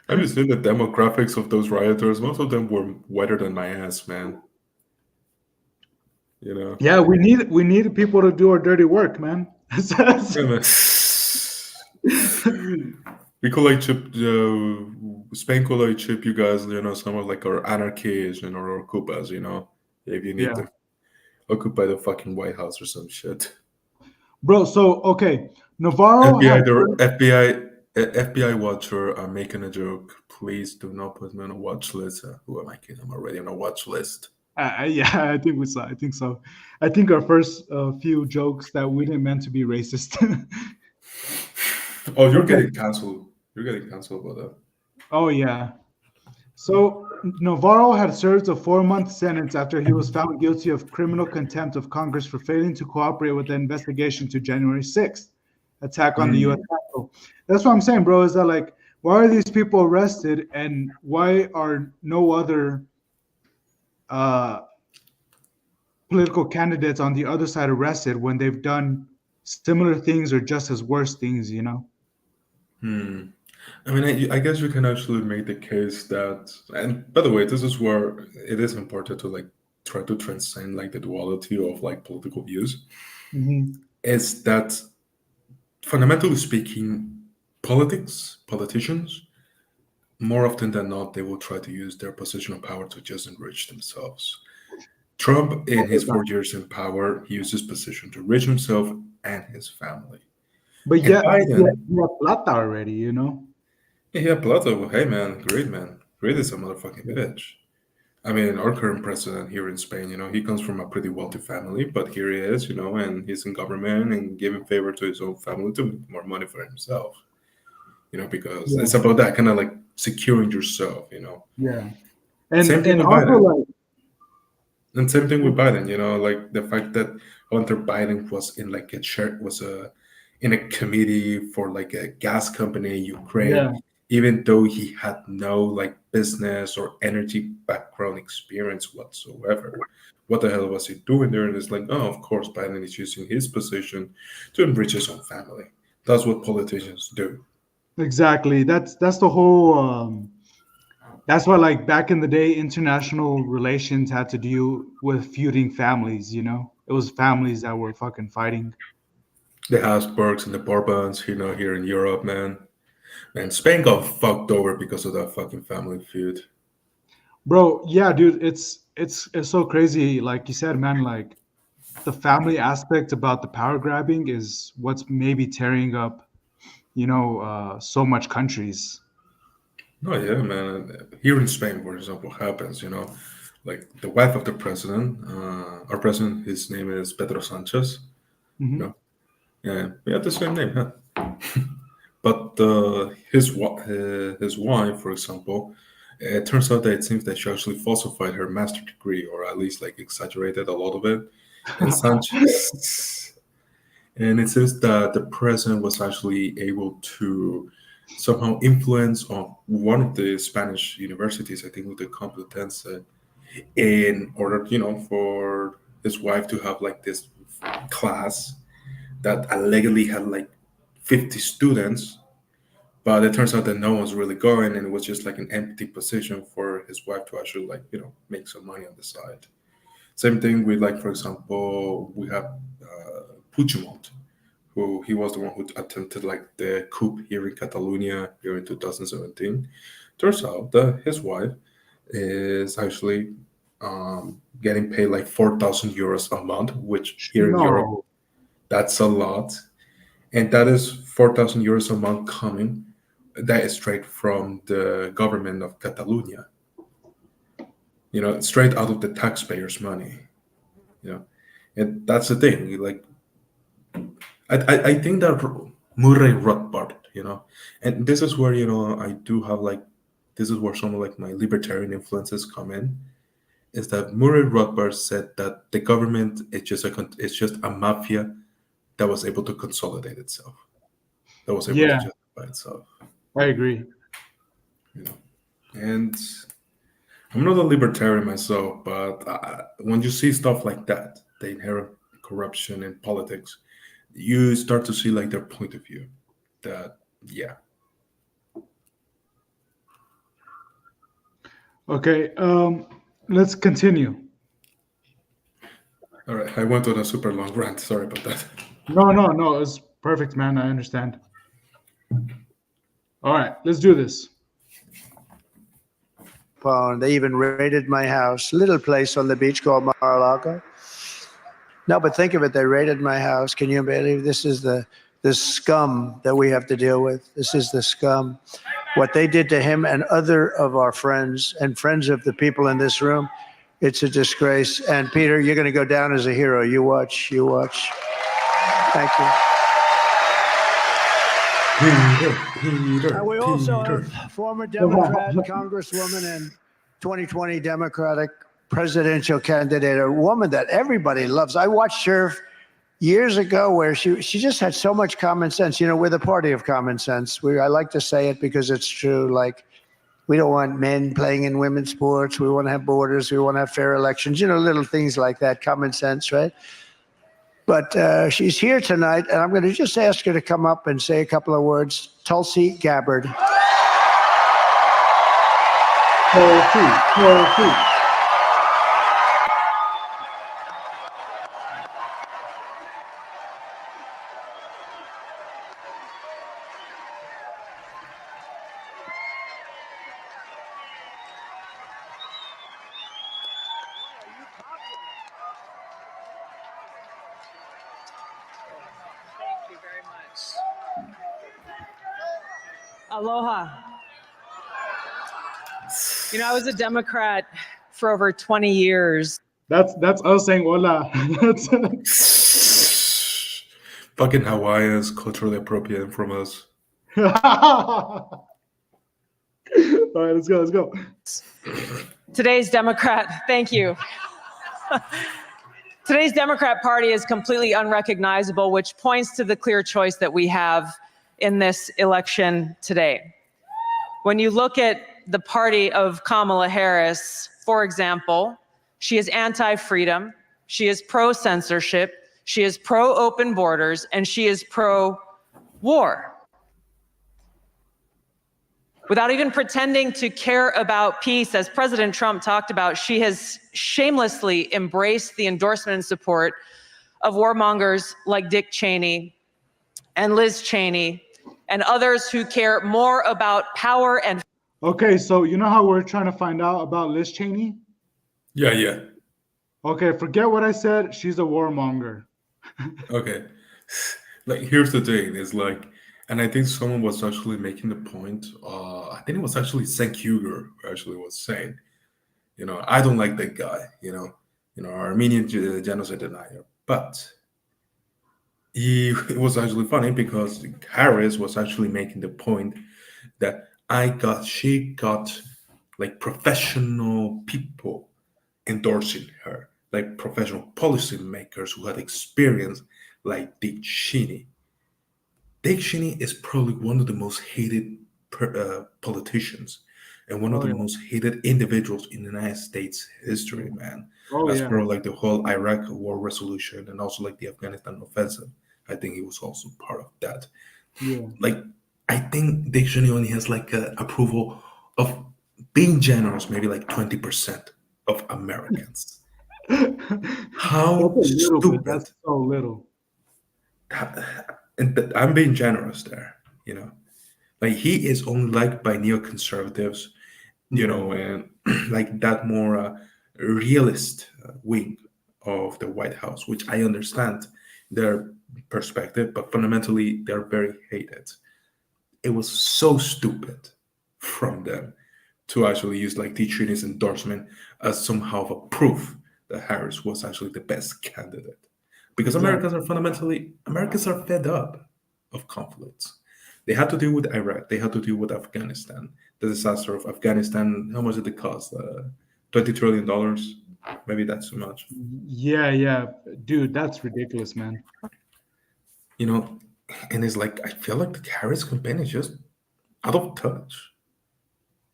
B: have you seen the demographics of those rioters? Most of them were whiter than my ass, man. You know.
A: Yeah, we need people to do our dirty work, man.
B: Yeah, man. We could like chip, Spain could like chip you guys, some of like our anarchies, or Cupas, if you need
A: Yeah,
B: to occupy the fucking White House or some shit.
A: bro. So okay, Navarro
B: FBI,
A: had
B: the FBI watcher, I'm making a joke. Please do not put me on a watch list. Who am I kidding? I'm already on a watch list.
A: yeah, I think we saw. I think so. I think our first few jokes that we didn't meant to be racist.
B: Oh, you're
A: Okay.
B: getting canceled. You're getting canceled about that.
A: Oh yeah. So Navarro had served a 4-month sentence after he was found guilty of criminal contempt of Congress for failing to cooperate with the investigation to January 6th attack on the U.S.
B: Hmm.
A: Capitol. That's what I'm saying, bro. Is that like why are these people arrested and why are no other uh, political candidates on the other side arrested when they've done similar things or just as worse things?
B: Hmm. I mean, I guess you can actually make the case that, and by the way, this is where it is important to like try to transcend like the duality of like political views.
A: Hmm.
B: Is that fundamentally speaking, politicians, more often than not, they will try to use their position of power to just enrich themselves. Trump, in his 4 years in power, he used his position to enrich himself and his family.
A: But
B: And
A: yeah,
B: Biden,
A: he had plata already.
B: yeah, he had Plato. Hey, man. Great is a motherfucking bitch. I mean, our current president here in Spain, he comes from a pretty wealthy family, but here he is, and he's in government and giving favor to his own family to make more money for himself, because
A: Yeah,
B: it's about that kind of like securing yourself.
A: yeah,
B: Same thing
A: and
B: with
A: also
B: Biden.
A: like
B: And same thing with Biden, like the fact that Hunter Biden was in like a chair, was in a committee for like a gas company in Ukraine,
A: yeah,
B: even though he had no like business or energy background experience whatsoever. What the hell was he doing there? And it's like, oh, of course, Biden is using his position to enrich his own family. That's what politicians do.
A: exactly. That's the whole. That's why, like back in the day, international relations had to do with feuding families. It was families that were fucking fighting.
B: The Habsburgs and the Bourbons, here in Europe, man. Man, Spain got fucked over because of that fucking family feud.
A: Bro, yeah, dude, it's so crazy. Like you said, man, like the family aspect about the power grabbing is what's maybe tearing up, so much countries.
B: No, yeah, man. Here in Spain, for example, happens, like the wife of the president, our president, his name is Pedro Sanchez, you
A: Hmm.
B: know, yeah, we have the same name, huh? But his wife, for example, it turns out that it seems that she actually falsified her master degree, or at least like exaggerated a lot of it. And Sanchez, and it says that the president was actually able to somehow influence on one of the Spanish universities, I think with the Complutense, in order, for his wife to have like this class that allegedly had like 50 students, but it turns out that no one's really going, and it was just like an empty position for his wife to actually like make some money on the side. Same thing with, like, for example, we have Puigdemont, who he was the one who attempted like the coup here in Catalonia here in 2017. Turns out that his wife is actually getting paid like 4,000 euros a month, which here in Europe,
A: No.
B: that's a lot. And that is 4,000 euros a month coming, that is straight from the government of Catalonia, straight out of the taxpayers' money, you know. And that's the thing. Like, I think that Murray Rothbard, and this is where, I do have like, this is where some of like my libertarian influences come in, is that Murray Rothbard said that the government is it's just a mafia that was able to consolidate itself, that was able to
A: Yeah,
B: justify itself,
A: I agree.
B: you know. And I'm not a libertarian myself, but when you see stuff like that, the inherent corruption in politics, you start to see like their point of view. That, yeah.
A: Okay, let's continue.
B: All right, I went on a super long rant. Sorry about that.
A: No, no, no, it's perfect, man. I understand. All right, let's do this.
C: Phone. They even raided my house, little place on the beach called Mar-a-Lago. No, but think of it. They raided my house. Can you believe this is the scum that we have to deal with? This is the scum. What they did to him and other of our friends and friends of the people in this room, it's a disgrace. And Peter, you're going to go down as a hero. You watch. You watch. Thank you.
B: Peter,
C: And we also
B: Peter.
C: have former Democrat Congresswoman and 2020 Democratic presidential candidate, a woman that everybody loves. I watched her years ago where she just had so much common sense. We're the party of common sense. I like to say it because it's true. Like, we don't want men playing in women's sports. We want to have borders. We want to have fair elections, little things like that, common sense, right? But she's here tonight, and I'm going to just ask her to come up and say a couple of words. Tulsi Gabbard.
A: Tulsi.
G: Thank you very much. Aloha. I was a Democrat for over 20 years.
A: That's us saying hola. That's
B: Fucking Hawaii is culturally appropriated from us.
A: All right, let's go. Let's go.
G: Today's Democrat, thank you. Today's Democrat Party is completely unrecognizable, which points to the clear choice that we have in this election today. When you look at the party of Kamala Harris, for example, she is anti-freedom, she is pro-censorship, she is pro-open borders, and she is pro-war. Without even pretending to care about peace, as President Trump talked about, she has shamelessly embraced the endorsement and support of warmongers like Dick Cheney and Liz Cheney and others who care more about power and
A: Okay, so you know how we're trying to find out about Liz Cheney?
B: Yeah.
A: Okay, forget what I said. She's a warmonger.
B: Okay. Like, here's the thing, is like, and I think someone was actually making the point. I think it was actually St. Huger who actually was saying, I don't like that guy, Armenian genocide denier. But it was actually funny because Harris was actually making the point that she got like professional people endorsing her, like professional policymakers who had experience, like Dick Cheney. Dick Cheney is probably one of the most hated politicians and one of
A: Oh
B: the
A: yeah.
B: most hated individuals in the United States history, man.
A: Oh
B: As
A: yeah.
B: per like the whole Iraq war resolution and also like the Afghanistan offensive, I think he was also part of that.
A: Yeah.
B: Like, I think Dick Cheney only has like a approval of being generous, maybe like 20% of Americans.
A: That's
B: How
A: a little bit.
B: stupid!
A: That's so little.
B: And I'm being generous there, Like, he is only liked by neoconservatives,
A: Yeah.
B: and like that more realist wing of the White House, which I understand their perspective, but fundamentally they're very hated. It was so stupid from them to actually use like Dick Cheney's endorsement as somehow of a proof that Harris was actually the best candidate. Because
A: Exactly.
B: Americans are fed up of conflicts. They had to deal with Iraq. They had to deal with Afghanistan. The disaster of Afghanistan. How much did it cost? $20 trillion. Maybe that's too much.
A: Yeah. Dude, that's ridiculous, man.
B: You know, and it's like I feel like the Harris campaign is just out of touch.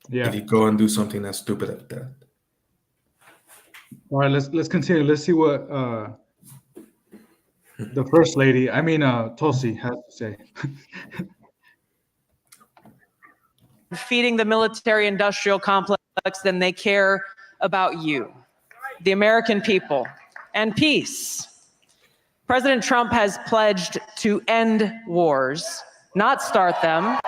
B: If
A: Yeah.
B: you go and do something as stupid as that.
A: All right, let's continue. Let's see what the first lady, Tulsi, has to say.
G: feeding the military industrial complex than they care about you, the American people, and peace. President Trump has pledged to end wars, not start them.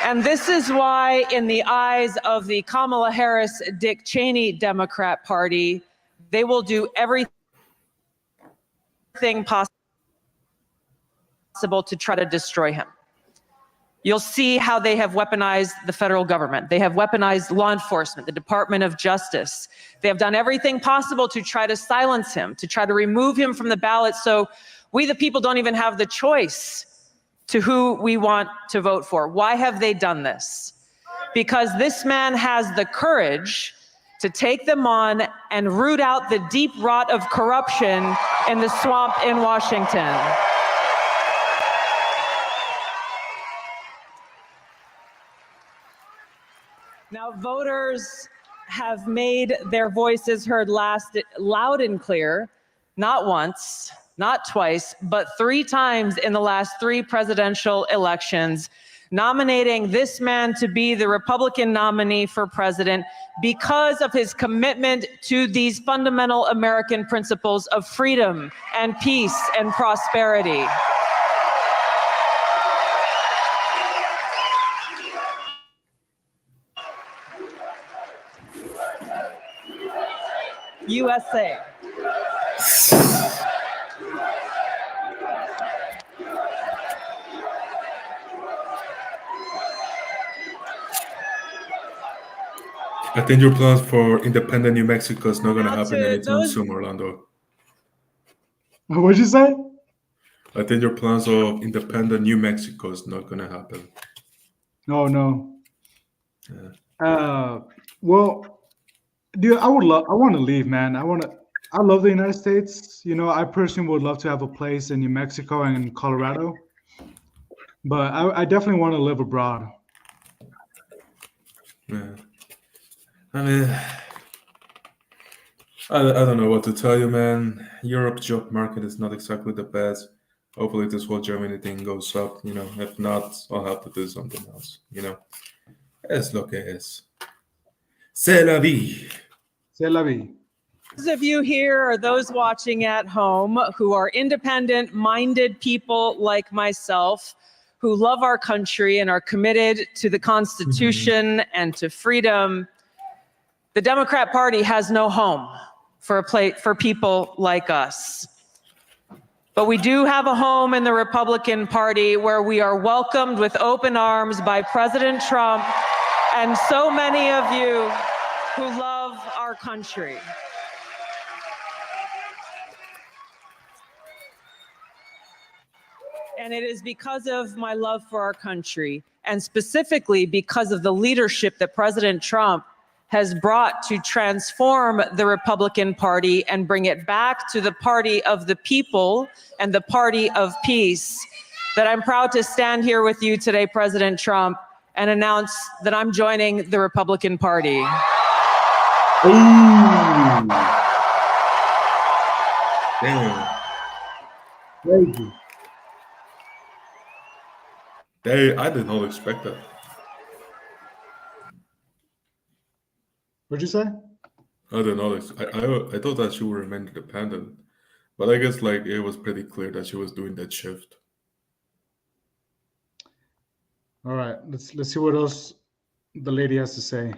G: And this is why, in the eyes of the Kamala Harris, Dick Cheney Democrat Party, they will do everything possible to try to destroy him. You'll see how they have weaponized the federal government. They have weaponized law enforcement, the Department of Justice. They have done everything possible to try to silence him, to try to remove him from the ballot, so we the people don't even have the choice to who we want to vote for. Why have they done this? Because this man has the courage to take them on and root out the deep rot of corruption in the swamp in Washington. Now, voters have made their voices heard loud and clear, not once, not twice, but 3 times in the last 3 presidential elections, nominating this man to be the Republican nominee for president because of his commitment to these fundamental American principles of freedom and peace and prosperity. USA.
B: I think your plans for independent New Mexico is not going to
G: Now
B: happen
G: to
B: anytime
G: those-
B: soon, Orlando.
A: What'd you say?
B: I think your plans of independent New Mexico is not going to happen.
A: No.
B: Yeah.
A: Well, dude, I want to leave, man. I love the United States. I personally would love to have a place in New Mexico and in Colorado, but I definitely want to live abroad.
B: Yeah. I mean, I don't know what to tell you, man. Europe's job market is not exactly the best. Hopefully this whole Germany thing goes up, If not, I'll have to do something else, Es lo que es. C'est la vie.
A: C'est la vie.
G: of you here or those watching at home who are independent-minded people like myself, who love our country and are committed to the Constitution and to freedom, the Democrat Party has no home for people like us. But we do have a home in the Republican Party where we are welcomed with open arms by President Trump and so many of you who love our country. And it is because of my love for our country, and specifically because of the leadership that President Trump has brought to transform the Republican Party and bring it back to the party of the people and the party of peace, that I'm proud to stand here with you today, President Trump, and announce that I'm joining the Republican Party.
B: Damn.
A: Crazy.
B: I did not expect that.
A: What'd you say?
B: I did not. I thought that she would remain independent, but I guess like it was pretty clear that she was doing that shift.
A: All right, let's see what else the lady has to say.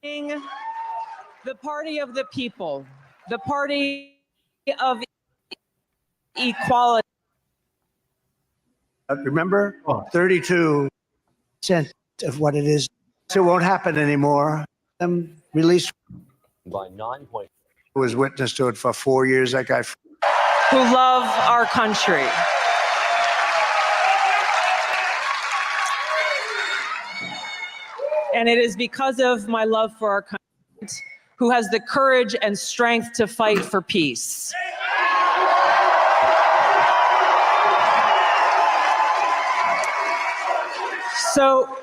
G: The party of the people, the party of equality.
C: Remember,
A: Oh.
C: 32% of what it is. So it won't happen anymore. Released
H: by 9 point.
C: was witness to it for 4 years. That guy.
G: Who love our country. And it is because of my love for our country who has the courage and strength to fight for peace. So,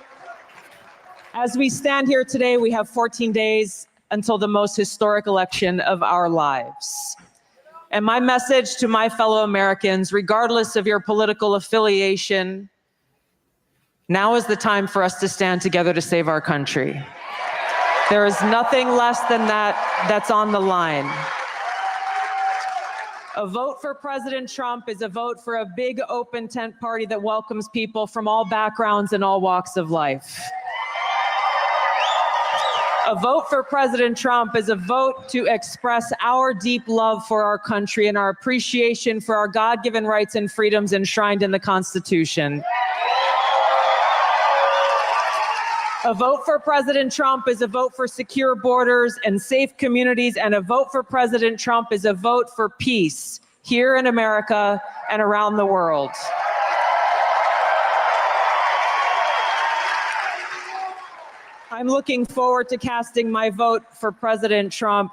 G: as we stand here today, we have 14 days until the most historic election of our lives. And my message to my fellow Americans, regardless of your political affiliation, now is the time for us to stand together to save our country. There is nothing less than that that's on the line. A vote for President Trump is a vote for a big open tent party that welcomes people from all backgrounds and all walks of life. A vote for President Trump is a vote to express our deep love for our country and our appreciation for our God-given rights and freedoms enshrined in the Constitution. A vote for President Trump is a vote for secure borders and safe communities, and a vote for President Trump is a vote for peace here in America and around the world. I'm looking forward to casting my vote for President Trump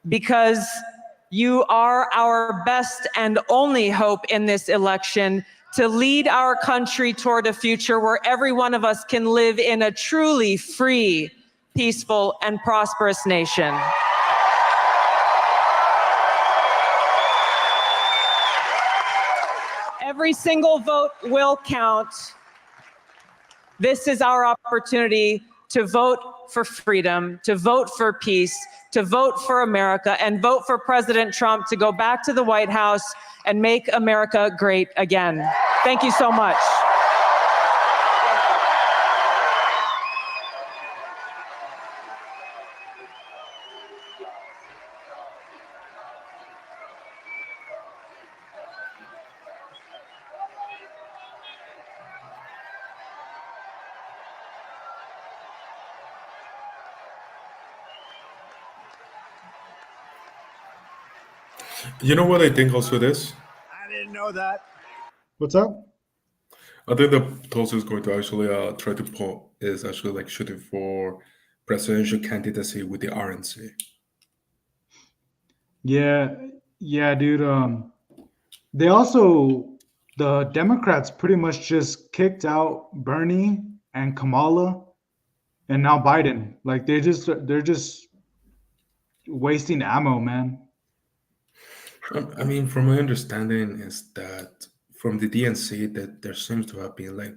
G: because you are our best and only hope in this election to lead our country toward a future where every one of us can live in a truly free, peaceful, and prosperous nation. Every single vote will count. This is our opportunity to vote for freedom, to vote for peace, to vote for America, and vote for President Trump to go back to the White House and make America great again. Thank you so much.
B: You know what I think also it is?
C: I didn't know that.
A: What's up?
B: I think that Tulsi is going to actually try to pull is actually like shooting for presidential candidacy with the RNC.
A: Yeah, dude. They also, the Democrats pretty much just kicked out Bernie and Kamala, and now Biden. Like they're just wasting ammo, man.
B: I mean, from my understanding is that from the DNC that there seems to have been like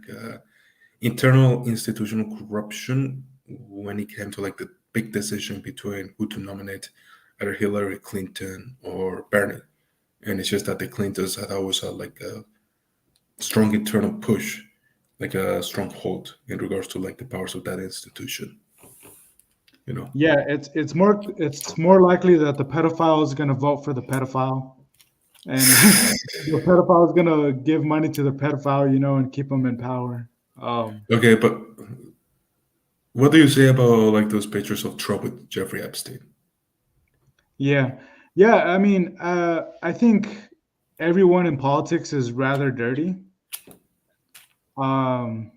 B: internal institutional corruption when it came to like the big decision between who to nominate, either Hillary Clinton or Bernie. And it's just that the Clintons had always had like a strong internal push, like a strong hold in regards to like the powers of that institution. You know.
A: Yeah, it's more likely that the pedophile is going to vote for the pedophile, and the pedophile is going to give money to the pedophile, and keep him in power.
B: Okay, but what do you say about like those pictures of Trump with Jeffrey Epstein?
A: Yeah, I mean, I think everyone in politics is rather dirty. Um,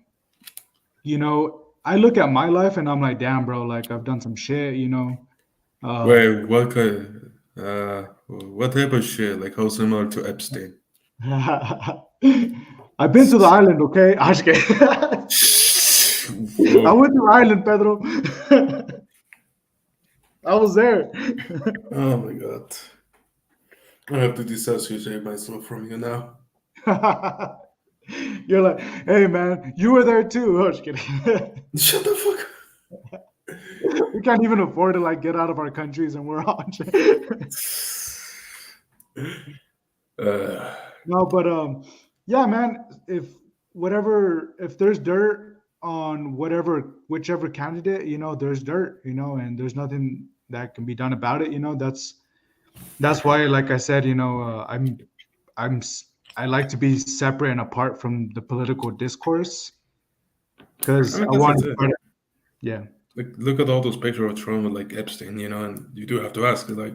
A: I look at my life and I'm like, damn, bro, like I've done some shit.
B: Wait, what type of shit? Like how similar to Epstein?
A: I've been to the island, okay? I went to the island, Pedro. I was there.
B: Oh my god. I have to disassociate myself from you now.
A: You're like, hey man, you were there too. Oh, just kidding.
B: Shut the fuck up.
A: We can't even afford to like get out of our countries, and we're on. No, but yeah, man. If there's dirt on whichever candidate, there's dirt, and there's nothing that can be done about it. That's why, like I said, I like to be separate and apart from the political discourse because I want to. Yeah.
B: Like, look at all those pictures of Trump with like Epstein, and you do have to ask, like,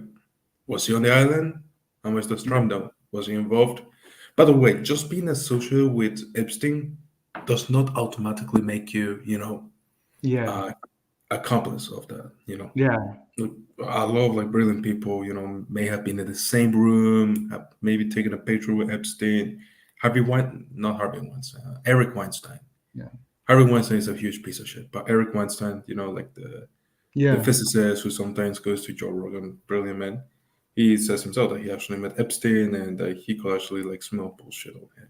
B: was he on the island? How much does Trump know? Was he involved? By the way, just being associated with Epstein does not automatically make you,
A: Yeah.
B: Accomplice of that,
A: Yeah.
B: Look, a lot of like brilliant people, may have been in the same room, have maybe taken a picture with Epstein. Eric Weinstein.
A: Yeah.
B: Harvey Weinstein is a huge piece of shit, but Eric Weinstein, like the physicist who sometimes goes to Joe Rogan, brilliant man. He says himself that he actually met Epstein and that he could actually like smell bullshit on him,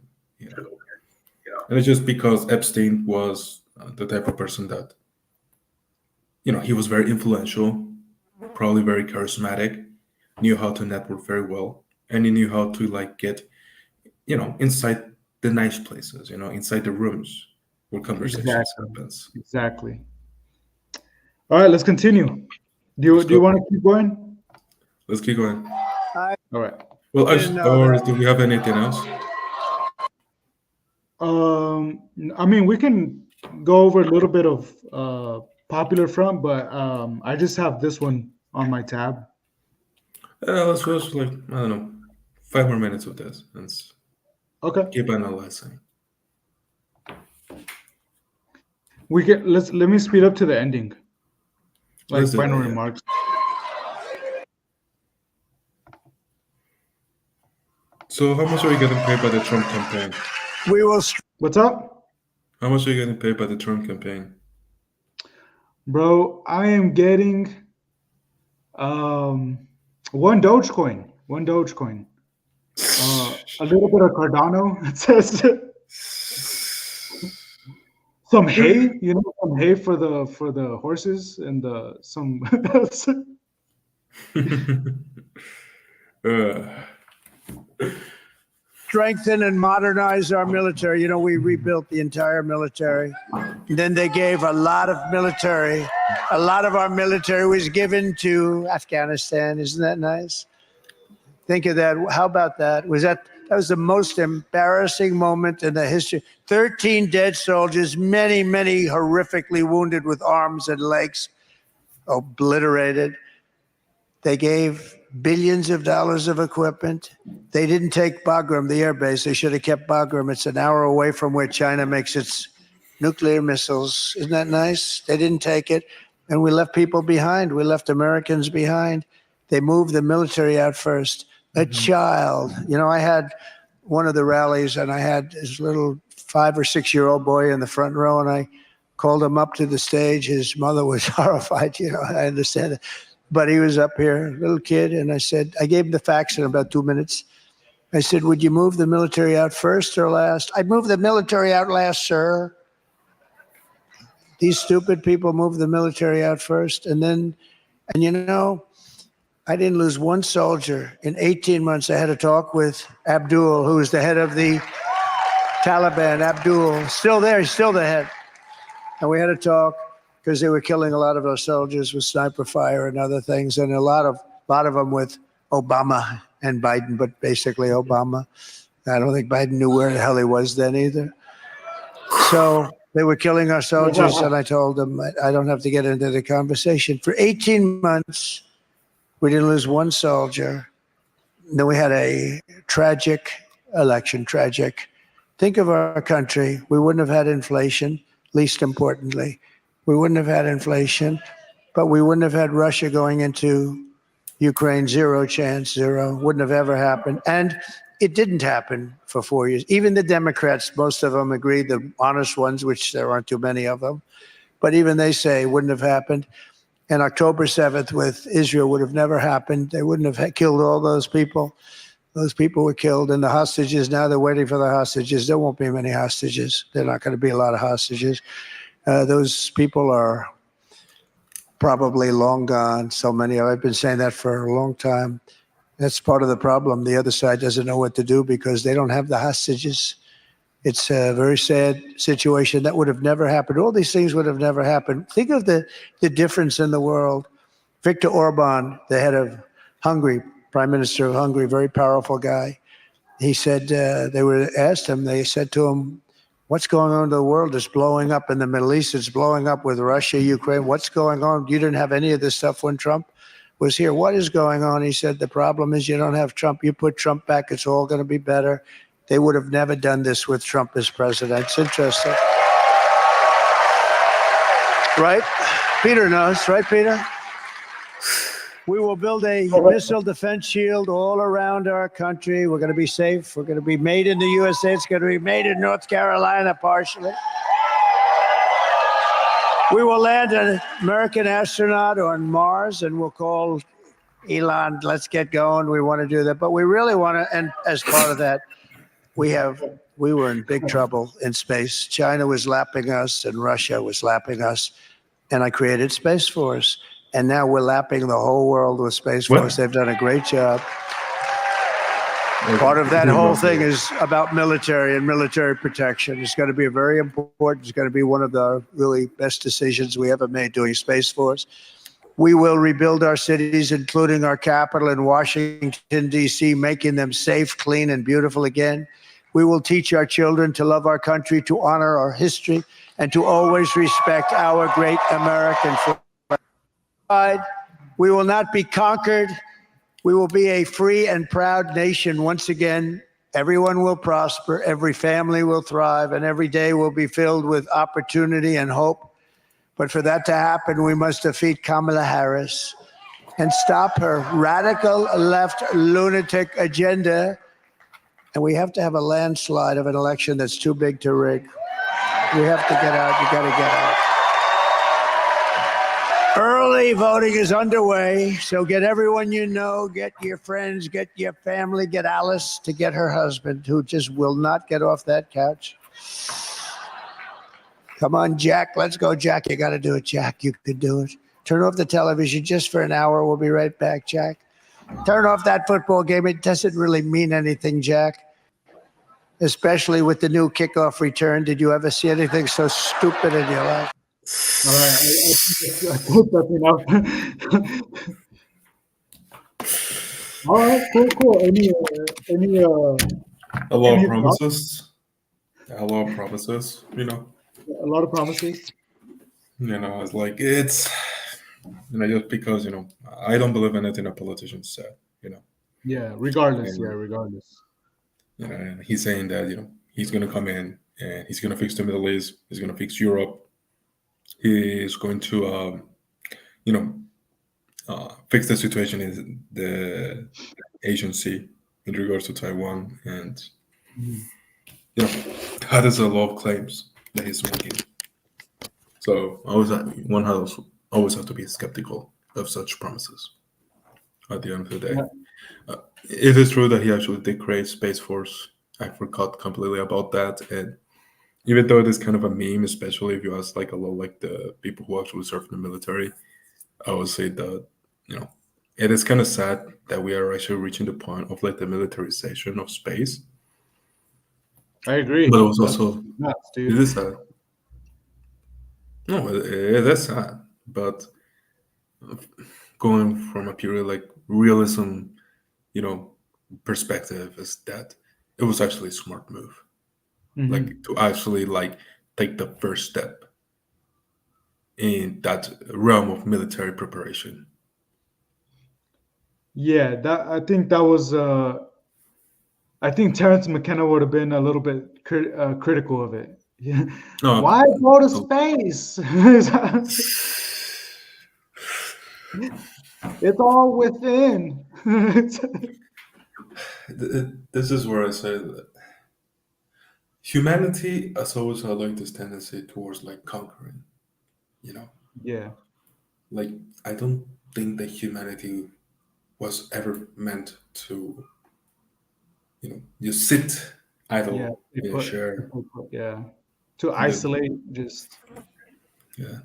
B: And it's just because Epstein was the type of person that, he was very influential, probably very charismatic, knew how to network very well, and he knew how to like get, inside the nice places, inside the rooms where conversations happens.
A: Exactly. All right, let's continue. Do you want to keep going?
B: Let's keep going.
A: All right.
B: Well, or do we have anything else?
A: I mean, we can go over a little bit of Popular Front, but I just have this one on my tab.
B: Let's watch like, I don't know, 5 more minutes of this. Let's keep analyzing.
A: Let me speed up to the ending. Like final remarks.
B: So how much are you getting paid by the Trump campaign?
A: What's up?
B: How much are you getting paid by the Trump campaign?
A: Bro, I am getting one Dogecoin. A little bit of Cardano. It says some hay, some hay for the horses and some
C: Strengthen and modernize our military. We rebuilt the entire military. And then they gave a lot of our military was given to Afghanistan. Isn't that nice? Think of that. How about that? That was the most embarrassing moment in the history. 13 dead soldiers, many, many horrifically wounded with arms and legs obliterated. They gave billions of dollars of equipment. They didn't take Bagram, the air base. They should have kept Bagram. It's an hour away from where China makes its nuclear missiles. Isn't that nice? They didn't take it. And we left people behind. We left Americans behind. They moved the military out first. A child. I had one of the rallies and I had this little 5 or 6 year old boy in the front row and I called him up to the stage. His mother was horrified. I understand it. But he was up here, little kid, and I gave him the facts in about 2 minutes. I said, would you move the military out first or last? I'd move the military out last, sir. These stupid people moved the military out first, and you know, I didn't lose one soldier in 18 months. I had a talk with Abdul, who is the head of the Taliban. Abdul, still there, he's still the head. And we had a talk because they were killing a lot of our soldiers with sniper fire and other things, and a lot of them with Obama and Biden, but basically Obama. I don't think Biden knew where the hell he was then either. So they were killing our soldiers, and I told them I don't have to get into the conversation. For 18 months, we didn't lose one soldier. Then we had a tragic election, tragic. Think of our country. We wouldn't have had inflation, least importantly. We wouldn't have had inflation, but we wouldn't have had Russia going into Ukraine. Zero chance, zero. Wouldn't have ever happened. And it didn't happen for 4 years. Even the Democrats, most of them agreed, the honest ones, which there aren't too many of them, but even they say it wouldn't have happened. And October 7th with Israel would have never happened. They wouldn't have killed all those people. Those people were killed. And the hostages, now they're waiting for the hostages. There won't be many hostages. There are not going to be a lot of hostages. Those people are probably long gone. So many. I've been saying that for a long time. That's part of the problem. The other side doesn't know what to do because they don't have the hostages. It's a very sad situation. That would have never happened. All these things would have never happened. Think of the difference in the world. Viktor Orban, the head of Hungary, Prime Minister of Hungary, very powerful guy. He said, they said to him, what's going on in the world? It's blowing up in the Middle East. It's blowing up with Russia, Ukraine. What's going on? You didn't have any of this stuff when Trump was here. What is going on? He said, the problem is you don't have Trump. You put Trump back, it's all going to be better. They would have never done this with Trump as president. It's interesting. Right? Peter knows, right, Peter? We will build a missile defense shield all around our country. We're going to be safe. We're going to be made in the USA. It's going to be made in North Carolina, partially. We will land an American astronaut on Mars, and we'll call Elon, let's get going. We want to do that. But we really want to, and as part of that, we were in big trouble in space. China was lapping us and Russia was lapping us. And I created Space Force. And now we're lapping the whole world with Space Force. They've done a great job. Part of that whole thing is about military and military protection. It's going to be very important. It's going to be one of the really best decisions we ever made doing Space Force. We will rebuild our cities, including our capital in Washington, D.C., making them safe, clean, and beautiful again. We will teach our children to love our country, to honor our history, and to always respect our great American flag. We will not be conquered. We will be a free and proud nation once again. Everyone will prosper, every family will thrive, and every day will be filled with opportunity and hope. But for that to happen, we must defeat Kamala Harris and stop her radical left lunatic agenda. And we have to have a landslide of an election that's too big to rig. We have to get out. You got to get out. Early voting is underway, so get everyone you know, get your friends, get your family, get Alice to get her husband, who just will not get off that couch. Come on, Jack. Let's go, Jack. You got to do it, Jack. You could do it. Turn off the television just for an hour. We'll be right back, Jack. Turn off that football game. It doesn't really mean anything, Jack. Especially with the new kickoff return. Did you ever see anything so stupid in your life?
A: All right, I think that's enough. All right, cool. Any
B: A lot
A: any
B: of promises. A lot of promises,
A: a lot of promises.
B: It's like just because, I don't believe in anything a politician said,
A: Yeah, regardless.
B: And- and he's saying that, he's going to come in and he's going to fix the Middle East. He's going to fix Europe. He's going to, fix the situation in the Asian Sea in regards to Taiwan. And, that is a lot of claims that he's making. So one has always have to be skeptical of such promises at the end of the day.
A: Yeah.
B: It is true that he actually did create Space Force. I forgot completely about that. And Even though it is kind of a meme, especially if you ask like a lot like the people who actually serve in the military, I would say that, you know, it is kind of sad that we are actually reaching the point of like the militarization of space.
A: I agree.
B: But it was
A: That's
B: also,
A: nuts,
B: it
A: dude.
B: is sad. No, it is sad. But going from a purely like realism, you know, perspective is that it was actually a smart move. Like
A: Mhm.
B: to actually like take the first step in that realm of military preparation.
A: Yeah, that I think that was. I think Terrence McKenna would have been a little bit critical of it. Yeah.
B: No,
A: Why go to
B: no.
A: space? It's all within.
B: This is where I say that humanity has always had like this tendency towards like conquering, you know?
A: Yeah,
B: Like, I don't think that humanity was ever meant to, you know, just sit
A: yeah.
B: idle in a chair.
A: Yeah, to
B: And then,
A: isolate, just
B: yeah.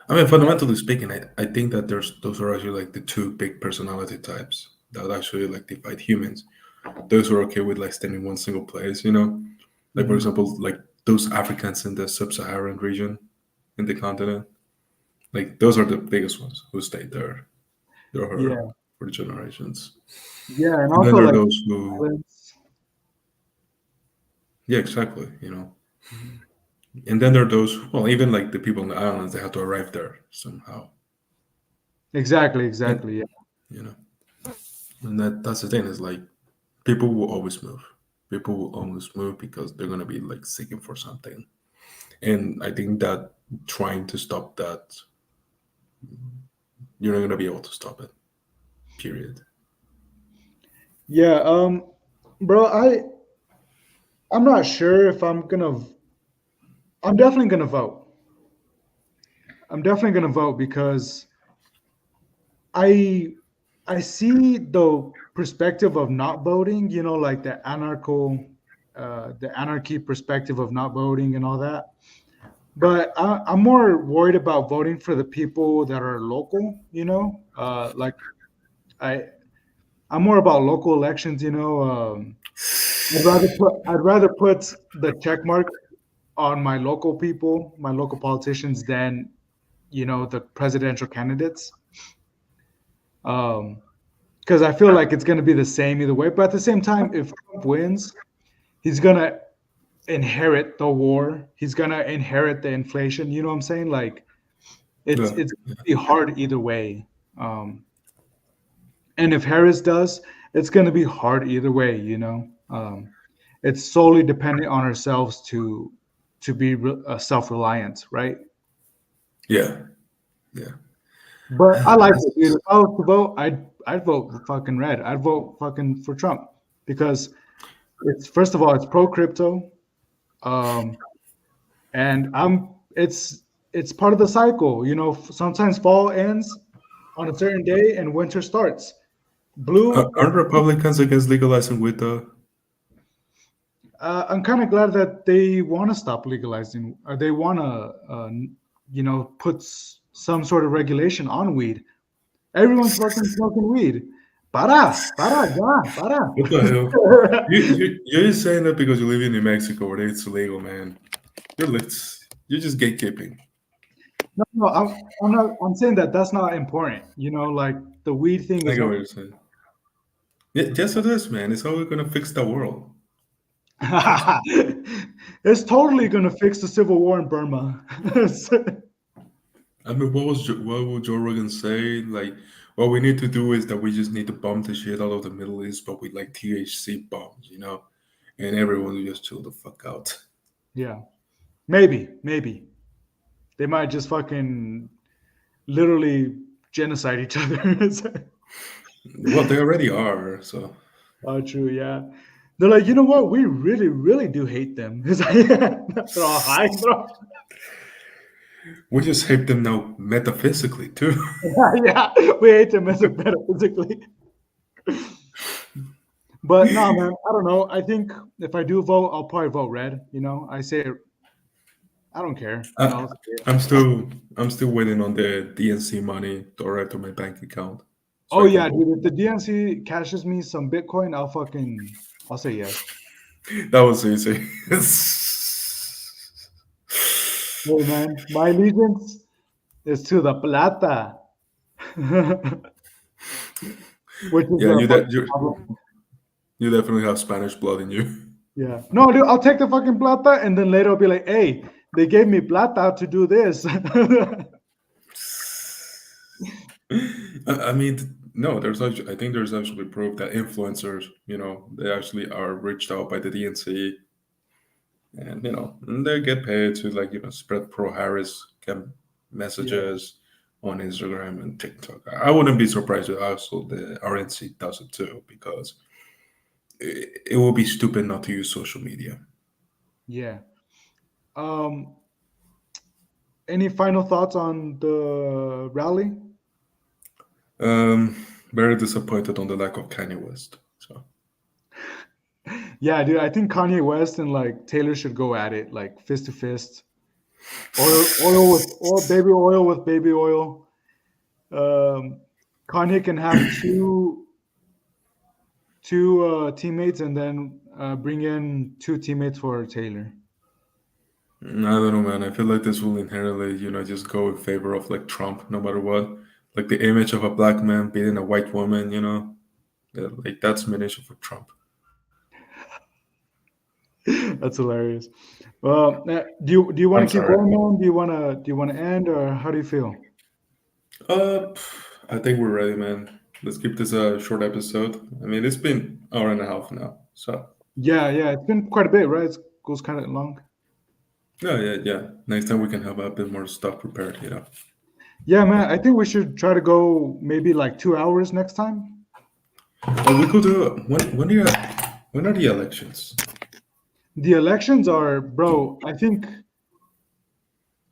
B: I mean, fundamentally speaking, I think that those are actually like the two big personality types that actually like divide humans. Those who are okay with like staying in one single place, you know? Like for
A: mhm.
B: example, like those Africans in the sub-Saharan region in the continent, like those are the biggest ones who stayed there
A: Yeah,
B: for generations.
A: yeah, and
B: And then
A: also
B: there are
A: like
B: those who,
A: islands.
B: yeah, exactly, you know.
A: Mhm.
B: And then there are those, well, even like the people on the islands, they have to arrive there somehow.
A: Exactly,
B: And
A: exactly. Yeah,
B: you know, and that's the thing is like people will always move. People will always move because they're gonna be like seeking for something. And I think that trying to stop that, you're not gonna be able to stop it. Period.
A: yeah. Bro, I'm not sure if I'm gonna. I'm definitely gonna vote. I'm definitely gonna vote because I I see the perspective of not voting, like the anarchy perspective of not voting and all that. But I'm more worried about voting for the people that are local, like I I'm more about local elections, I'd rather put the check mark on my local people, my local politicians than, the presidential candidates. Um, because I feel like it's going to be the same either way. But at the same time, if Trump wins, he's going to inherit the war. He's going to inherit the inflation. You know what I'm saying? Like it's
B: Yeah.
A: it's going to be hard either way. Um, and if Harris does, it's going to be hard either way. It's solely dependent on ourselves to be self-reliant, right?
B: Yeah. Yeah.
A: But I like it, dude.
B: It's-
A: If I was to vote, I'd vote fucking red. I'd vote fucking for Trump because it's first of all it's pro crypto, um, and it's part of the cycle. Sometimes fall ends on a certain day and winter starts. Blue.
B: aren't Republicans against legalizing weed though?
A: I'm kind of glad that they want to stop legalizing, or they want to, put some sort of regulation on weed. Everyone's fucking smoking weed. Para, ya, para.
B: What the hell? You're just saying that because you live in New Mexico where it's illegal, man. You're just gatekeeping.
A: No, no, I'm not. I'm saying that that's not important. Like the weed thing
B: I
A: is
B: get what
A: not.
B: you're saying. Yeah, yes, it is, man. It's how we're gonna fix the world.
A: It's totally gonna fix the civil war in Burma.
B: I mean, what would Joe Rogan say? Like, what we need to do is that we just need to bomb the shit out of the Middle East, but with like THC bombs, you know, and everyone will just chill the fuck out.
A: Yeah, maybe they might just fucking literally genocide each other.
B: Well, they already are. So
A: Oh, true. Yeah. They're like, you know what? We really, really do hate them. It's like, they're all high, bro.
B: we just hate them now metaphysically too.
A: Yeah, we hate them as a metaphysically. But no, man, I don't know. I think if I do vote, I'll probably vote red. I say I don't care.
B: Uh, I'm still waiting on the DNC money to arrive to my bank account, so
A: Oh
B: I can
A: yeah,
B: vote.
A: dude. If the DNC cashes me some Bitcoin, I'll say yes.
B: That was easy.
A: Hey man, my allegiance is to the plata, which is
B: Yeah,
A: a fucking problem.
B: you definitely have Spanish blood in you.
A: Yeah. No, dude, I'll take the fucking plata, and then later I'll be like, hey, they gave me plata to do this.
B: I mean, no, there's actually, I think there's actually proof that influencers, they actually are reached out by the DNC, and they get paid to like spread pro Harris
A: Yeah.
B: messages on Instagram and TikTok. I wouldn't be surprised if also the RNC does it too, because it will be stupid not to use social media.
A: Yeah. Um, any final thoughts on the rally?
B: Um, Very disappointed on the lack of Kanye West. So
A: Yeah, dude, I think Kanye West and like Taylor should go at it, like fist to fist. Oil with baby oil. Um, Kanye can have two teammates, and then bring in two teammates for Taylor.
B: I don't know, man. I feel like this will inherently, just go in favor of like Trump, no matter what. Like the image of a black man beating a white woman, yeah, like that's ammunition for Trump.
A: That's hilarious. Well, do you want
B: I'm
A: to keep
B: sorry.
A: going, man? Do you want to end, or how do you feel?
B: Uh, I think we're ready, man. Let's keep this a short episode. I mean, it's been hour and a half now, so
A: Yeah, it's been quite a bit, right? It goes kind of long.
B: yeah. Next time we can have a bit more stuff prepared.
A: Yeah, man. I think we should try to go maybe like 2 hours next time.
B: Oh, we could do when are the elections?
A: The elections are, bro. I think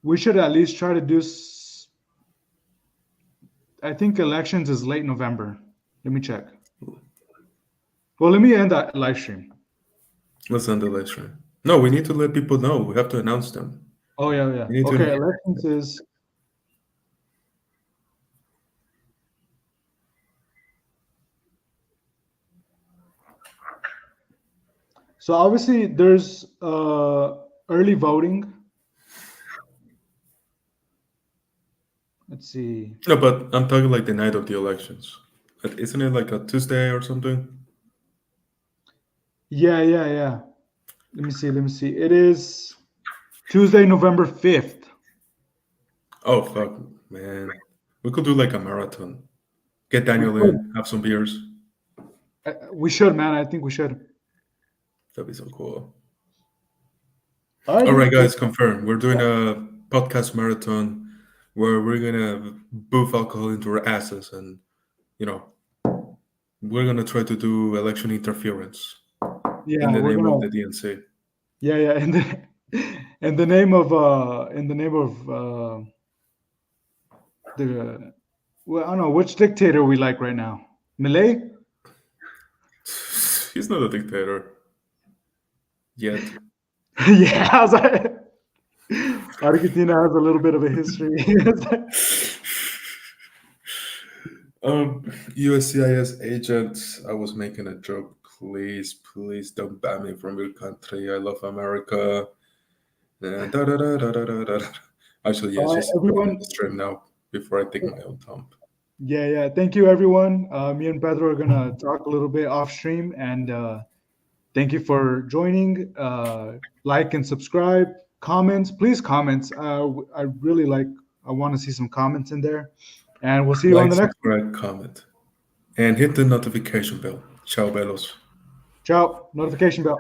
A: we should at least try to do. I think elections is late November. Let me check. Well, let me end that live stream.
B: Let's end the live stream. No, we need to let people know. We have to announce them.
A: Oh yeah.
B: We need to.
A: Okay, elections is. So obviously there's early voting. Let's see.
B: No, but I'm talking like the night of the elections. Isn't it like a Tuesday or something?
A: Yeah. Let me see. It is Tuesday, November 5th.
B: Oh fuck, man. We could do like a marathon. Get
A: We
B: Daniel
A: could.
B: in, have some beers.
A: We should, man. I think we should.
B: That'd be so cool.
A: All right,
B: All right,
A: dude.
B: guys, confirm. We're doing a podcast marathon where we're gonna boof alcohol into our asses, and you know, we're gonna try to do election interference
A: Yeah,
B: in the
A: we're
B: name of
A: gonna.
B: the DNC.
A: Yeah. In the name of the, well, I don't know which dictator we like right now. Malay?
B: He's not a dictator yet.
A: Yeah, I was like, Argentina has a little bit of a history.
B: USCIS agent, I was making a joke. Please don't ban me from your country. I love America. Actually, yes,
A: All right,
B: just
A: everyone.
B: the stream now before I take my own thump.
A: Yeah. Thank you, everyone. Me and Pedro are gonna talk a little bit off stream, and thank you for joining. Like and subscribe. Comments, please. Comments. I really like. I want to see some comments in there, and we'll see you on
B: Like,
A: the next.
B: subscribe, comment, and hit the notification bell. Ciao, bellos.
A: Ciao. Notification bell.